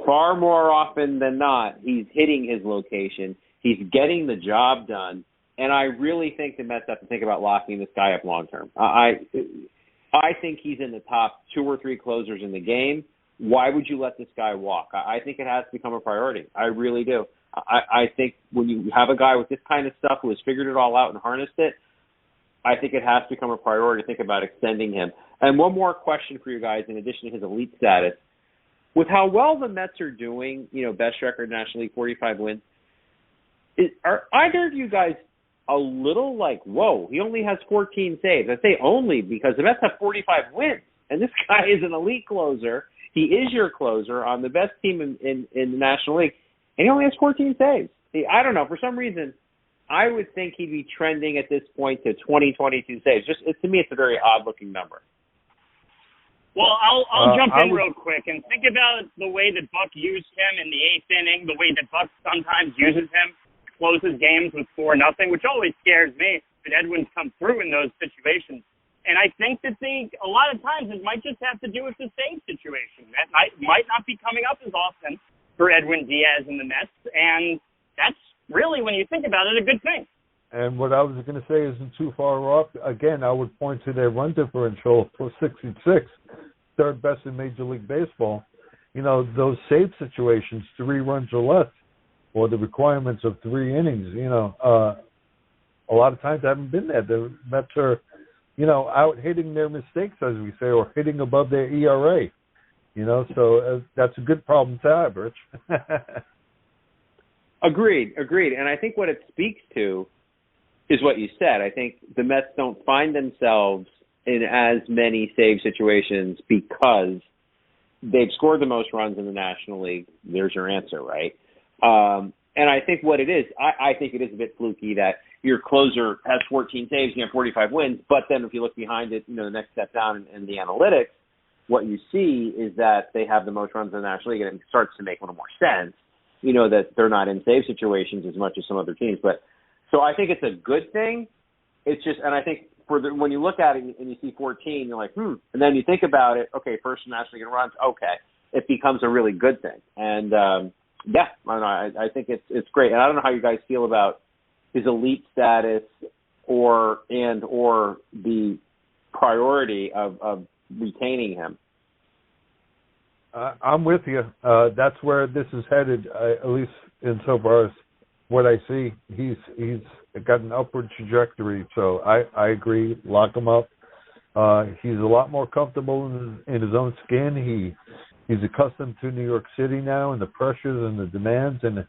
far more often than not, he's hitting his location. He's getting the job done. And I really think the Mets have to think about locking this guy up long term. I think he's in the top 2 or 3 closers in the game. Why would you let this guy walk? I think it has to become a priority. I really do. I think when you have a guy with this kind of stuff who has figured it all out and harnessed it, I think it has to become a priority to think about extending him. And one more question for you guys, in addition to his elite status. With how well the Mets are doing, best record National League, 45 wins, are either of you guys a little like, whoa, he only has 14 saves? I say only because the Mets have 45 wins, and this guy is an elite closer. He is your closer on the best team in the National League, and he only has 14 saves. I don't know. For some reason, I would think he'd be trending at this point to 20, 22 saves. To me, it's a very odd-looking number. Well, I'll jump in real quick and think about the way that Buck used him in the 8th inning, the way that Buck sometimes uses him, closes games with 4-0, which always scares me that Edwin's come through in those situations. And I think that a lot of times it might just have to do with the save situation. That might not be coming up as often for Edwin Diaz and the Mets, and that's really, when you think about it, a good thing. And what I was going to say isn't too far off. Again, I would point to their run differential for 66, third best in Major League Baseball. You know, those save situations, 3 runs or less, or the requirements of 3 innings, you know, a lot of times I haven't been there. The Mets are, you know, out hitting their mistakes, as we say, or hitting above their ERA. You know, so that's a good problem to have, Rich. Agreed. And I think what it speaks to is what you said. I think the Mets don't find themselves in as many save situations because they've scored the most runs in the National League. There's your answer, right? And I think what it is, I think it is a bit fluky that your closer has 14 saves, you have 45 wins, but then if you look behind it, you know, the next step down in the analytics, what you see is that they have the most runs in the National League, and it starts to make a little more sense, you know, that they're not in save situations as much as some other teams. But so I think it's a good thing. It's just, and I think when you look at it and you see 14, you're like, and then you think about it, okay, first National League in runs, okay, it becomes a really good thing. And yeah, I think it's great. And I don't know how you guys feel about his elite status or the priority of retaining him. I'm with you. That's where this is headed, at least insofar as what I see. He's got an upward trajectory, so I agree. Lock him up. He's a lot more comfortable in his own skin. He's accustomed to New York City now and the pressures and the demands and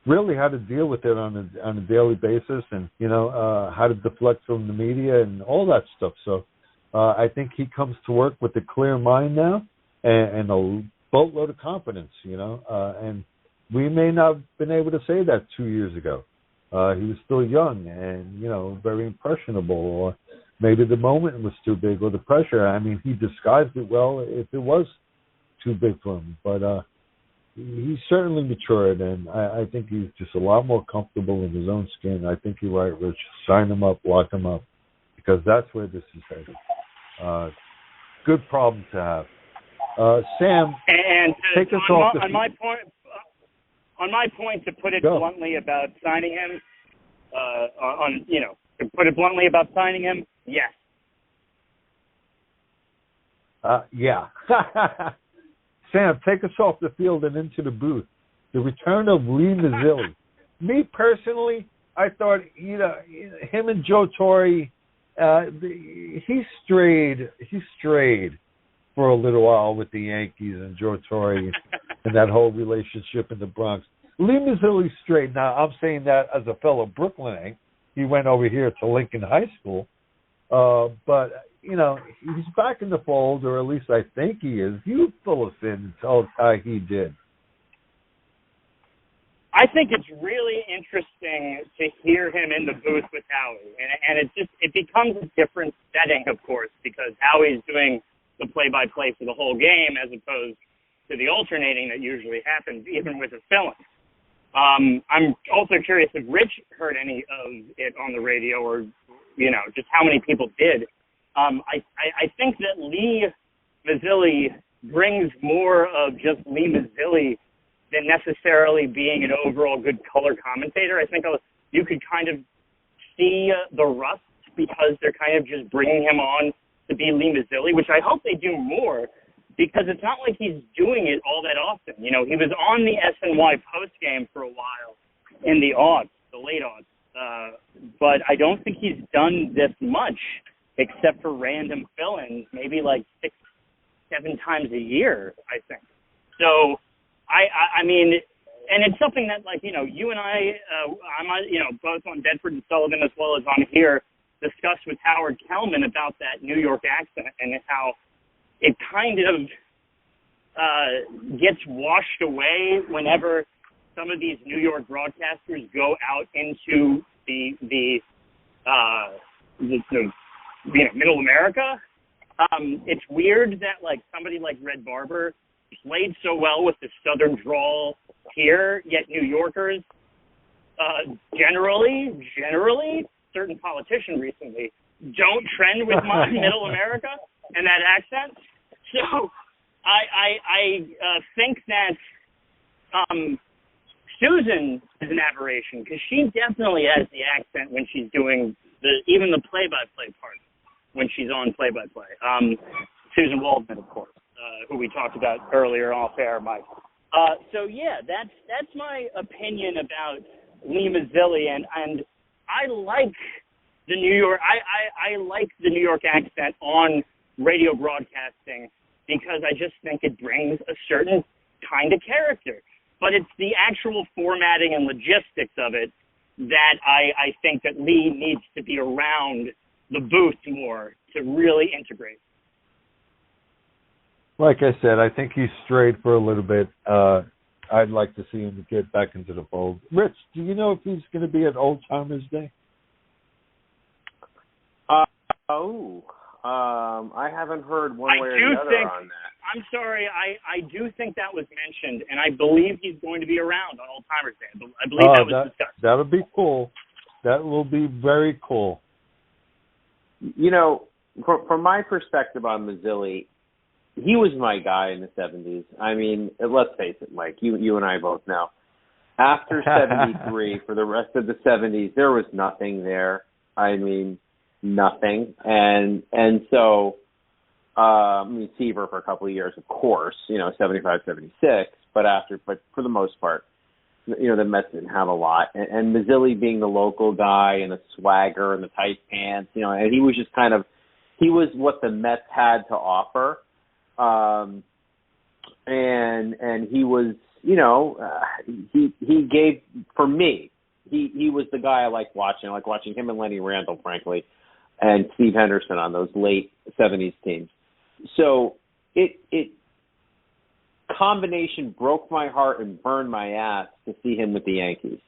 really how to deal with it on a daily basis, and you know how to deflect from the media and all that stuff. So I think he comes to work with a clear mind now and a boatload of confidence, you know, and we may not have been able to say that 2 years ago. He was still young and, you know, very impressionable, or maybe the moment was too big or the pressure. I mean, he disguised it well if it was too big for him, but he's certainly matured, and I think he's just a lot more comfortable in his own skin. I think you're right, Rich. Sign him up, lock him up, because that's where this is headed. Good problem to have. Sam, and take us off. On my point, to put it bluntly about signing him, to put it bluntly about signing him, yes. Yeah. Sam, take us off the field and into the booth. The return of Lee Mazzilli. Me personally, I thought, you know, him and Joe Torre, he strayed for a little while with the Yankees and Joe Torre and that whole relationship in the Bronx. Lee Mazzilli strayed. Now, I'm saying that as a fellow Brooklynite. He went over here to Lincoln High School. But, you know, he's back in the fold, or at least I think he is. You fill us in and tell us how he did. I think it's really interesting to hear him in the booth with Howie. And it becomes a different setting, of course, because Howie's doing the play-by-play for the whole game as opposed to the alternating that usually happens, even with a fill-in. I'm also curious if Rich heard any of it on the radio, or, you know, just how many people did. I think that Lee Mazzilli brings more of just Lee Mazzilli than necessarily being an overall good color commentator. I think you could kind of see the rust because they're kind of just bringing him on to be Lee Mazzilli, which I hope they do more, because it's not like he's doing it all that often. You know, he was on the SNY postgame for a while in the late aughts, but I don't think he's done this much except for random fill-ins, maybe like 6-7 times a year, I think. So, I mean, and it's something that, like, you know, you and I'm on, you know, both on Bedford and Sullivan as well as on here, discussed with Howard Kellman about that New York accent and how it kind of gets washed away whenever some of these New York broadcasters go out into the middle America. It's weird that, like, somebody like Red Barber played so well with the Southern drawl here, yet New Yorkers generally, certain politician recently don't trend with my Middle America and that accent. So I think that Susan is an aberration because she definitely has the accent when she's doing even the play-by-play part when she's on play-by-play. Susan Waldman, of course, who we talked about earlier off air, Mike. So yeah, that's my opinion about Lee Mazzilli, and I like the New York. I like the New York accent on radio broadcasting because I just think it brings a certain kind of character. But it's the actual formatting and logistics of it that I think that Lee needs to be around the booth more to really integrate. Like I said, I think he's strayed for a little bit. I'd like to see him get back into the fold. Rich, do you know if he's going to be at Old Timers Day? I haven't heard one way or the other on that. I'm sorry, I do think that was mentioned, and I believe he's going to be around on Old Timers Day. I believe that was discussed. That'll be cool. That will be very cool. You know, from my perspective on Mazzilli, he was my guy in the 70s. I mean, let's face it, Mike, you and I both know. After 73, for the rest of the 70s, there was nothing there. I mean, nothing. And so, Seaver for a couple of years, of course, 75, 76, but for the most part, the Mets didn't have a lot. And Mazzilli being the local guy and the swagger and the tight pants, and he was just he was what the Mets had to offer. And he was, he gave, for me, he was the guy I liked watching. I like watching him and Lenny Randall, frankly, and Steve Henderson on those late 70s teams. So it combination broke my heart and burned my ass to see him with the Yankees.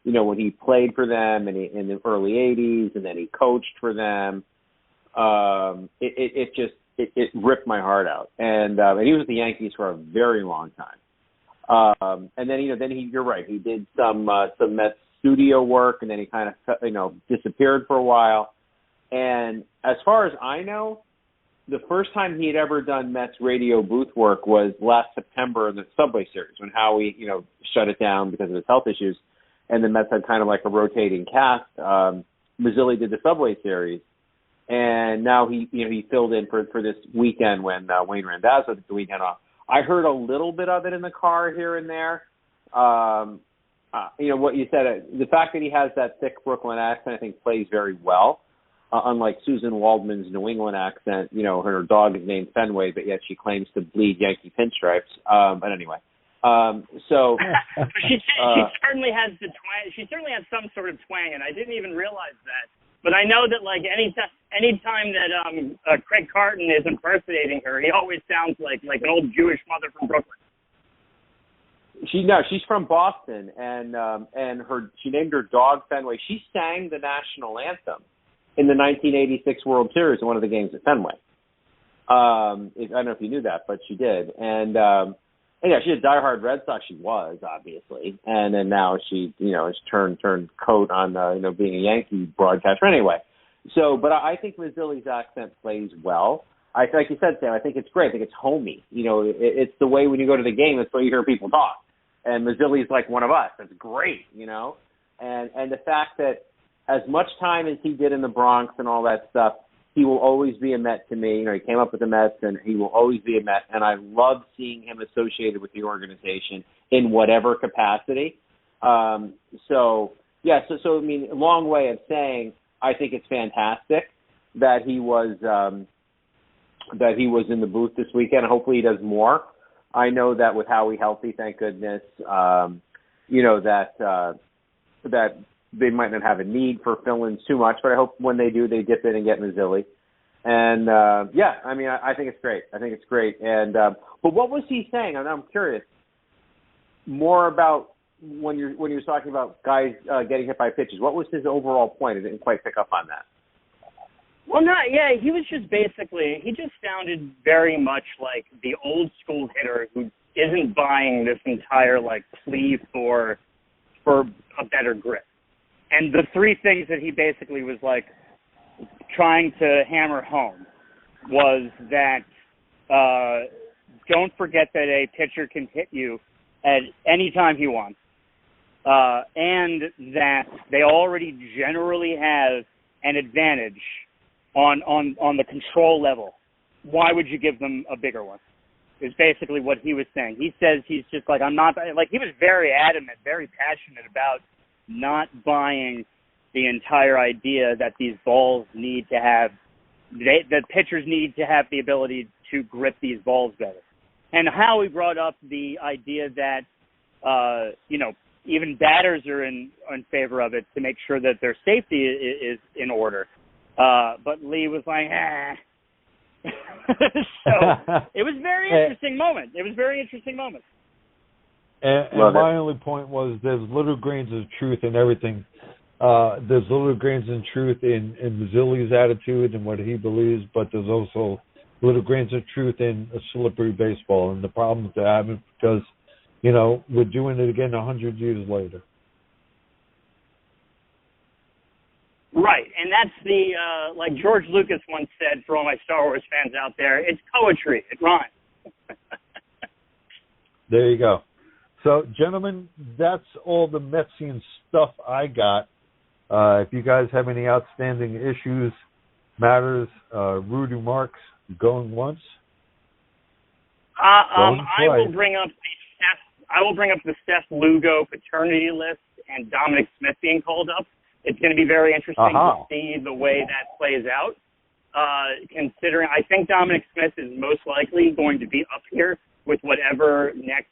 When he played for them in the early 80s and then he coached for them, it ripped my heart out. And he was with the Yankees for a very long time. And then, you're right. He did some Mets studio work, and then he kind of, disappeared for a while. And as far as I know, the first time he had ever done Mets radio booth work was last September in the Subway Series when Howie, shut it down because of his health issues. And the Mets had kind of like a rotating cast. Mazzilli did the Subway Series. And now he filled in for this weekend when Wayne Randazzo took the weekend off. I heard a little bit of it in the car here and there. What you said, the fact that he has that thick Brooklyn accent, I think plays very well. Unlike Susan Waldman's New England accent, her dog is named Fenway, but yet she claims to bleed Yankee pinstripes. But anyway, so she certainly has the twang. She certainly has some sort of twang, and I didn't even realize that. But I know that, like, anytime that Craig Carton is impersonating her, he always sounds like an old Jewish mother from Brooklyn. She's from Boston, and she named her dog Fenway. She sang the national anthem in the 1986 World Series in one of the games at Fenway. I don't know if you knew that, but she did. And yeah, she's a diehard Red Sox. She was, obviously, and then now she, has turned coat on, being a Yankee broadcaster. Anyway, so, but I think Mazzilli's accent plays well. Like you said, Sam, I think it's great. I think it's homey. It's the way when you go to the game, it's the way you hear people talk. And Mazzilli's like one of us. That's great, And the fact that as much time as he did in the Bronx and all that stuff, he will always be a Met to me. He came up with the Mets, and he will always be a Met. And I love seeing him associated with the organization in whatever capacity. So I mean, a long way of saying I think it's fantastic that he was in the booth this weekend. Hopefully he does more. I know that with Howie healthy, thank goodness, that they might not have a need for fill-ins too much, but I hope when they do, they dip in and get Mazzilli. And, I mean, I think it's great. And, but what was he saying? I'm curious more about when you were talking about guys getting hit by pitches. What was his overall point? I didn't quite pick up on that. Well, he was just he just sounded very much like the old school hitter who isn't buying this entire, plea for a better grip. And the three things that he basically was like, trying to hammer home was that don't forget that a pitcher can hit you at any time he wants, and that they already generally have an advantage on the control level. Why would you give them a bigger one? Is basically what he was saying. He says he's just like, I'm not, like, he was very adamant, very passionate about not buying the entire idea that these balls need to have, that pitchers need to have the ability to grip these balls better. And Howie brought up the idea that, even batters are in favor of it to make sure that their safety is in order. But Lee was like, So it was a very interesting moment. And my only point was there's little grains of truth in everything. There's little grains of truth in Mazzilli's attitude and what he believes, but there's also little grains of truth in a slippery baseball and the problems that happen because, we're doing it again 100 years later. Right, and that's the, like George Lucas once said, for all my Star Wars fans out there, it's poetry. It rhymes. There you go. So, gentlemen, that's all the Metsian stuff I got. If you guys have any outstanding issues, matters, rude remarks, going once? I will bring up the Seth Lugo paternity list and Dominic Smith being called up. It's going to be very interesting to see the way that plays out. Considering, I think Dominic Smith is most likely going to be up here with whatever next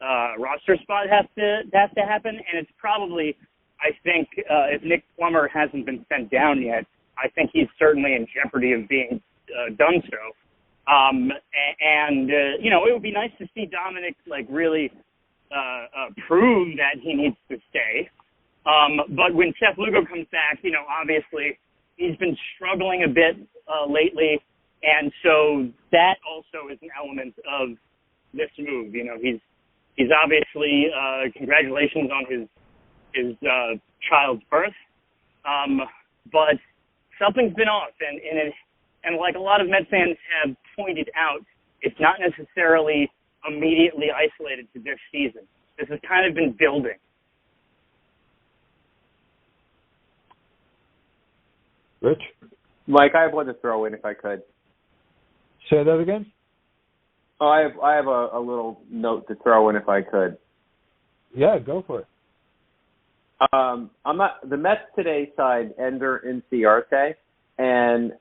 roster spot has to happen, and it's probably, I think, if Nick Plummer hasn't been sent down yet, I think he's certainly in jeopardy of being done so. It would be nice to see Dominic really prove that he needs to stay. But when Seth Lugo comes back, obviously he's been struggling a bit lately, and so that also is an element of this move. He's obviously congratulations on his child's birth, but something's been off, and like a lot of Mets fans have pointed out, it's not necessarily immediately isolated to this season. This has kind of been building. Rich? Mike, I have one to throw in if I could. Say that again? Oh, I have a little note to throw in if I could. Yeah, go for it. The Mets today signed Ender Inciarte, and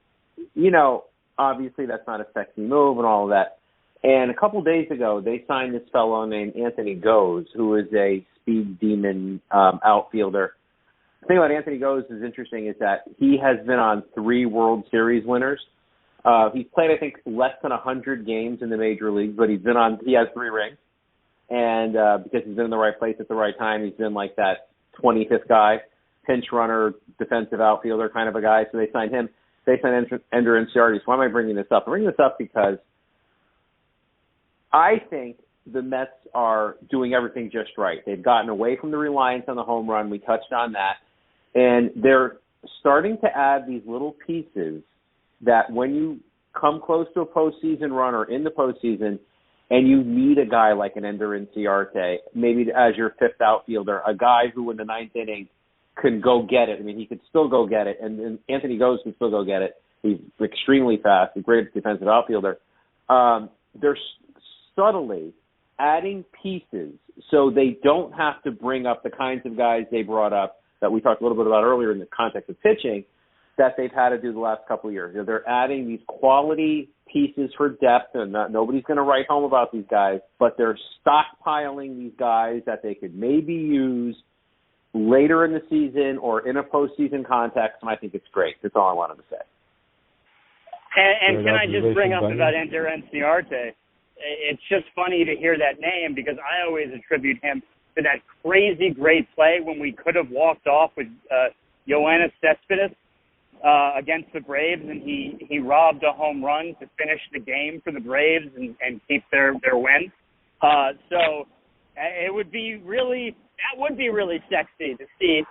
obviously that's not a sexy move and all of that. And a couple days ago, they signed this fellow named Anthony Goes, who is a speed demon outfielder. The thing about Anthony Goes is interesting is that he has been on 3 World Series winners. He's played, I think, less than 100 games in the major leagues, but he has 3 rings. And because he's been in the right place at the right time, he's been like that 25th guy, pinch runner, defensive outfielder kind of a guy. So they signed him. They signed Ender Inciarte. So why am I bringing this up? I'm bringing this up because I think the Mets are doing everything just right. They've gotten away from the reliance on the home run. We touched on that. And they're starting to add these little pieces that when you come close to a postseason run or in the postseason and you need a guy like an Ender Inciarte, maybe as your 5th outfielder, a guy who in the 9th inning can go get it. I mean, he could still go get it, and Anthony Goes can still go get it. He's extremely fast, a great defensive outfielder. They're subtly adding pieces so they don't have to bring up the kinds of guys they brought up that we talked a little bit about earlier in the context of pitching that they've had to do the last couple of years. They're adding these quality pieces for depth, and nobody's going to write home about these guys, but they're stockpiling these guys that they could maybe use later in the season or in a postseason context, and I think it's great. That's all I wanted to say. And can I just bring up about Ender Inciarte? It's just funny to hear that name because I always attribute him to that crazy great play when we could have walked off with Yoenis Cespedes against the Braves, and he robbed a home run to finish the game for the Braves and keep their win. So it would be really sexy to see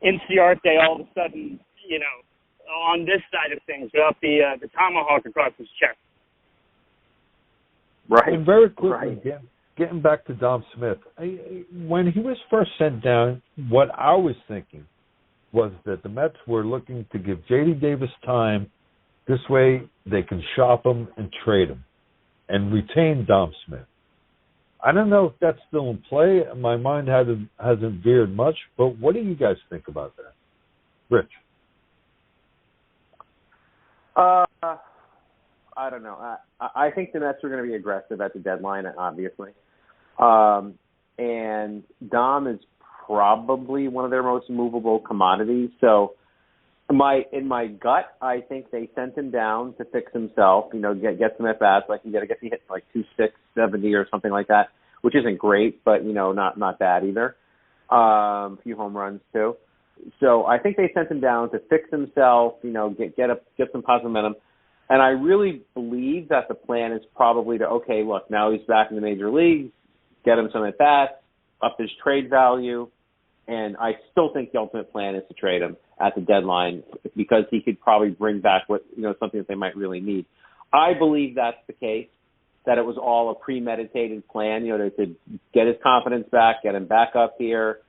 Inciarte all of a sudden, on this side of things without the tomahawk across his chest. Right. And very quickly, Right. getting back to Dom Smith, when he was first sent down, what I was thinking was that the Mets were looking to give J.D. Davis time. This way they can shop him and trade him and retain Dom Smith. I don't know if that's still in play. My mind hasn't veered much, but what do you guys think about that? Rich? I don't know. I think the Mets are going to be aggressive at the deadline, obviously. And Dom is probably one of their most movable commodities. So in my gut, I think they sent him down to fix himself, get some at-bats. Like I guess he hit like 270 or something like that, which isn't great, but, not bad either. A few home runs, too. So I think they sent him down to fix himself, get some positive momentum. And I really believe that the plan is probably to, okay, look, now he's back in the major leagues, get him some at-bats, up his trade value. And I still think the ultimate plan is to trade him at the deadline because he could probably bring back something that they might really need. I believe that's the case, that it was all a premeditated plan, to get his confidence back, get him back up here,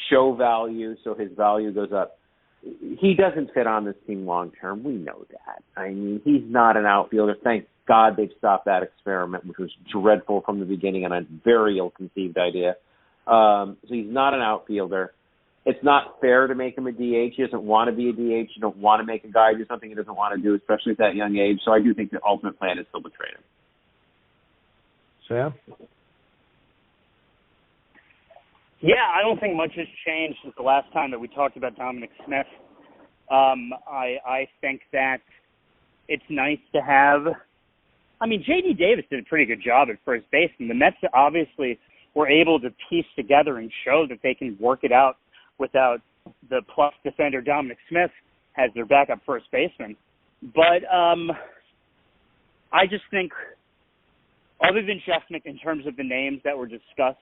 show value so his value goes up. He doesn't fit on this team long term. We know that. I mean, he's not an outfielder. Thank God they've stopped that experiment, which was dreadful from the beginning and a very ill-conceived idea. So he's not an outfielder. It's not fair to make him a DH. He doesn't want to be a DH. You don't want to make a guy do something he doesn't want to do, especially at that young age. So I do think the ultimate plan is still to trade him. Sam? Yeah, I don't think much has changed since the last time that we talked about Dominic Smith. I think that it's nice to have. I mean, J.D. Davis did a pretty good job at first base, and the Mets obviously were able to piece together and show that they can work it out without the plus defender Dominic Smith as their backup first baseman. But I just think, other than Chestnut, in terms of the names that were discussed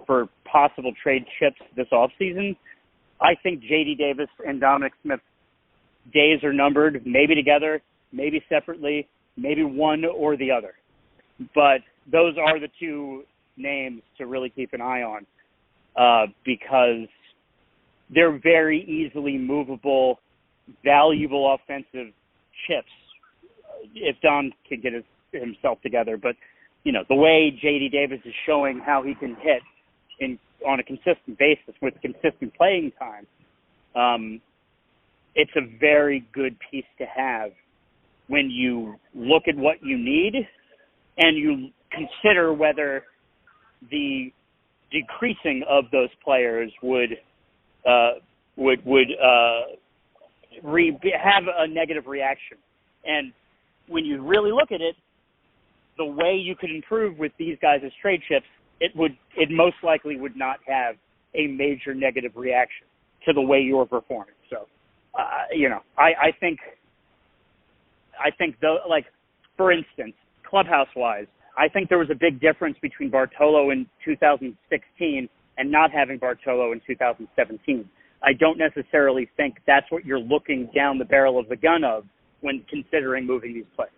for possible trade chips this offseason, I think J.D. Davis and Dominic Smith days are numbered, maybe together, maybe separately, maybe one or the other. But those are the two names to really keep an eye on because they're very easily movable, valuable offensive chips if Dom can get himself together. But, the way J.D. Davis is showing how he can hit on a consistent basis with consistent playing time, it's a very good piece to have when you look at what you need and you consider whether the decreasing of those players would have a negative reaction. And when you really look at it, the way you could improve with these guys as trade chips, it most likely would not have a major negative reaction to the way you're performing. So, I think for instance, clubhouse-wise, I think there was a big difference between Bartolo in 2016 and not having Bartolo in 2017. I don't necessarily think that's what you're looking down the barrel of the gun of when considering moving these players.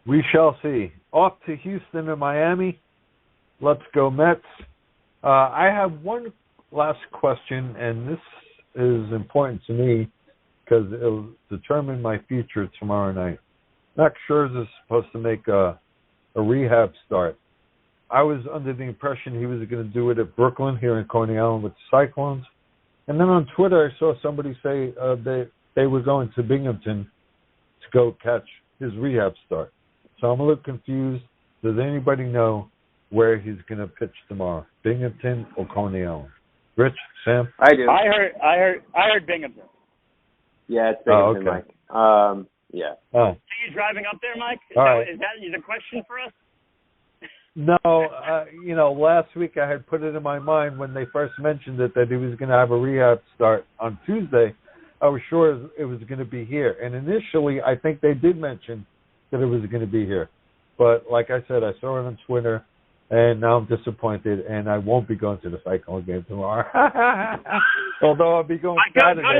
We shall see. Off to Houston and Miami. Let's go Mets. I have one last question, and this is important to me because it'll determine my future tomorrow night. Max Scherzer is supposed to make a rehab start. I was under the impression he was going to do it at Brooklyn here in Coney Island with the Cyclones. And then on Twitter, I saw somebody say they were going to Binghamton to go catch his rehab start. So I'm a little confused. Does anybody know where he's going to pitch tomorrow, Binghamton or Coney Island? Rich, Sam? I do. I heard Binghamton. Yeah, it's Binghamton, okay. Mike. Yeah. Oh. Are you driving up there, Mike? Is that a question for us? No, last week I had put it in my mind when they first mentioned it that he was going to have a rehab start on Tuesday. I was sure it was going to be here. And initially, I think they did mention that it was going to be here. But like I said, I saw it on Twitter, and now I'm disappointed, and I won't be going to the Cyclone game tomorrow. Although I'll be going go Saturday. Go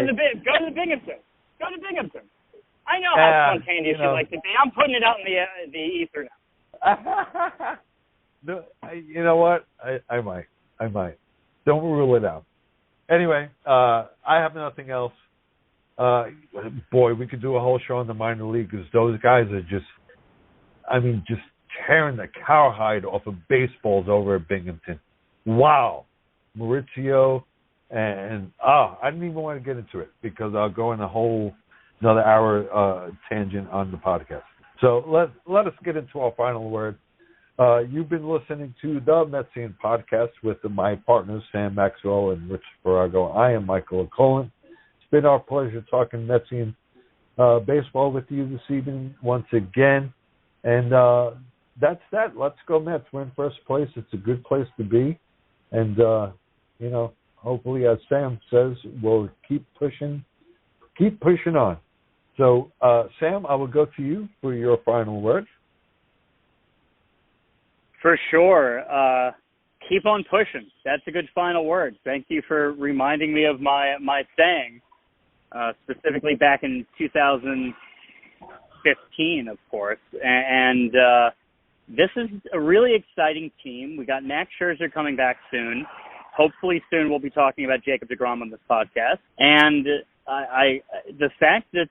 to the Binghamton. Go to Binghamton. I know how spontaneous you like to be. I'm putting it out in the ether now. No, you know what? I might. Don't rule it out. Anyway, I have nothing else. Boy, we could do a whole show on the minor league because those guys are just tearing the cowhide off of baseballs over at Binghamton. Wow. Maurizio and I didn't even want to get into it because I'll go in another hour tangent on the podcast. So let us get into our final word. You've been listening to the Metsian podcast with my partners, Sam Maxwell and Rich Farago. I am Michael O'Colin. It's been our pleasure talking Metsian baseball with you this evening once again. And that's that. Let's go Mets. We're in first place. It's a good place to be. And, hopefully, as Sam says, we'll keep pushing on. So, Sam, I will go to you for your final word. For sure. Keep on pushing. That's a good final word. Thank you for reminding me of my saying, specifically back in 2015, of course. And this is a really exciting team. We got Max Scherzer coming back soon. Hopefully soon we'll be talking about Jacob deGrom on this podcast. And the fact that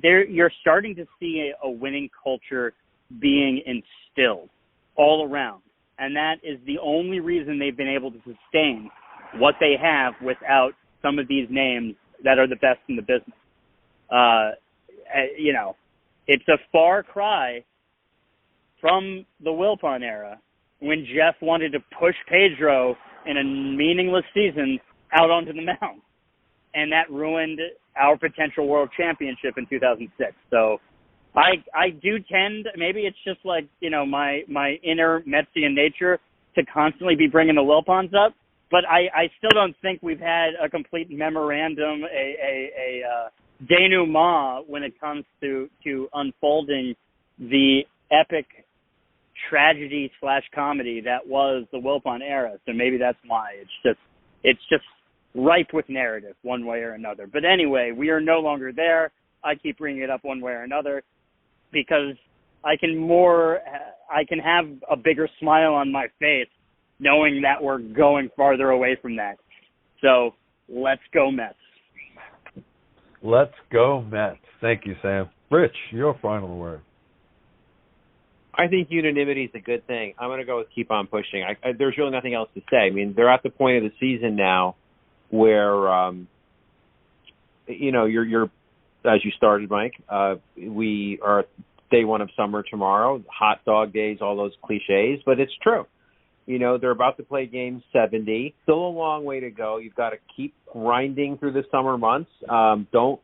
you're starting to see a winning culture being instilled all around. And that is the only reason they've been able to sustain what they have without some of these names that are the best in the business. It's a far cry from the Wilpon era when Jeff wanted to push Pedro in a meaningless season out onto the mound. And that ruined our potential world championship in 2006. So I do tend, maybe it's just like, my inner Metsian nature to constantly be bringing the Wilpons up. But I still don't think we've had a complete memorandum, a denouement when it comes to unfolding the epic tragedy / comedy that was the Wilpon era. So maybe that's why it's just ripe with narrative one way or another. But anyway, we are no longer there. I keep bringing it up one way or another because I can have a bigger smile on my face knowing that we're going farther away from that. So let's go Mets. Let's go Mets. Thank you, Sam. Rich, your final word. I think unanimity is a good thing. I'm going to go with keep on pushing. There's really nothing else to say. I mean, they're at the point of the season now where, you're as you started, Mike, we are day one of summer tomorrow, hot dog days, all those cliches, but it's true. They're about to play game 70. Still a long way to go. You've got to keep grinding through the summer months. Don't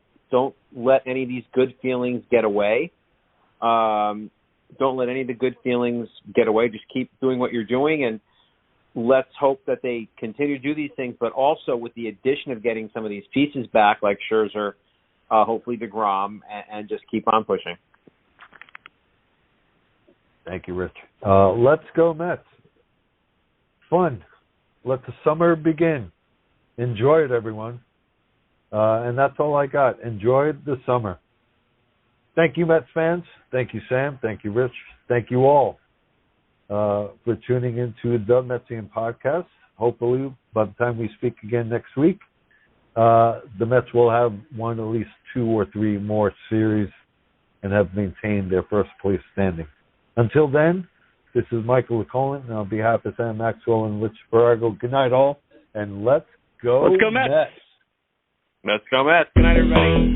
let any of these good feelings get away. Don't let any of the good feelings get away. Just keep doing what you're doing, and let's hope that they continue to do these things, but also with the addition of getting some of these pieces back, like Scherzer, hopefully deGrom, and just keep on pushing. Thank you, Rich. Let's go Mets. Fun. Let the summer begin. Enjoy it, everyone. And that's all I got. Enjoy the summer. Thank you, Mets fans. Thank you, Sam. Thank you, Rich. Thank you all for tuning into the Metsian podcast. Hopefully, by the time we speak again next week, the Mets will have won at least 2 or 3 more series and have maintained their first place standing. Until then, this is Michael O'Colin, and on behalf of Sam Maxwell and Rich Farago, good night all, and let's go Mets. Let's go Mets. Good night, everybody.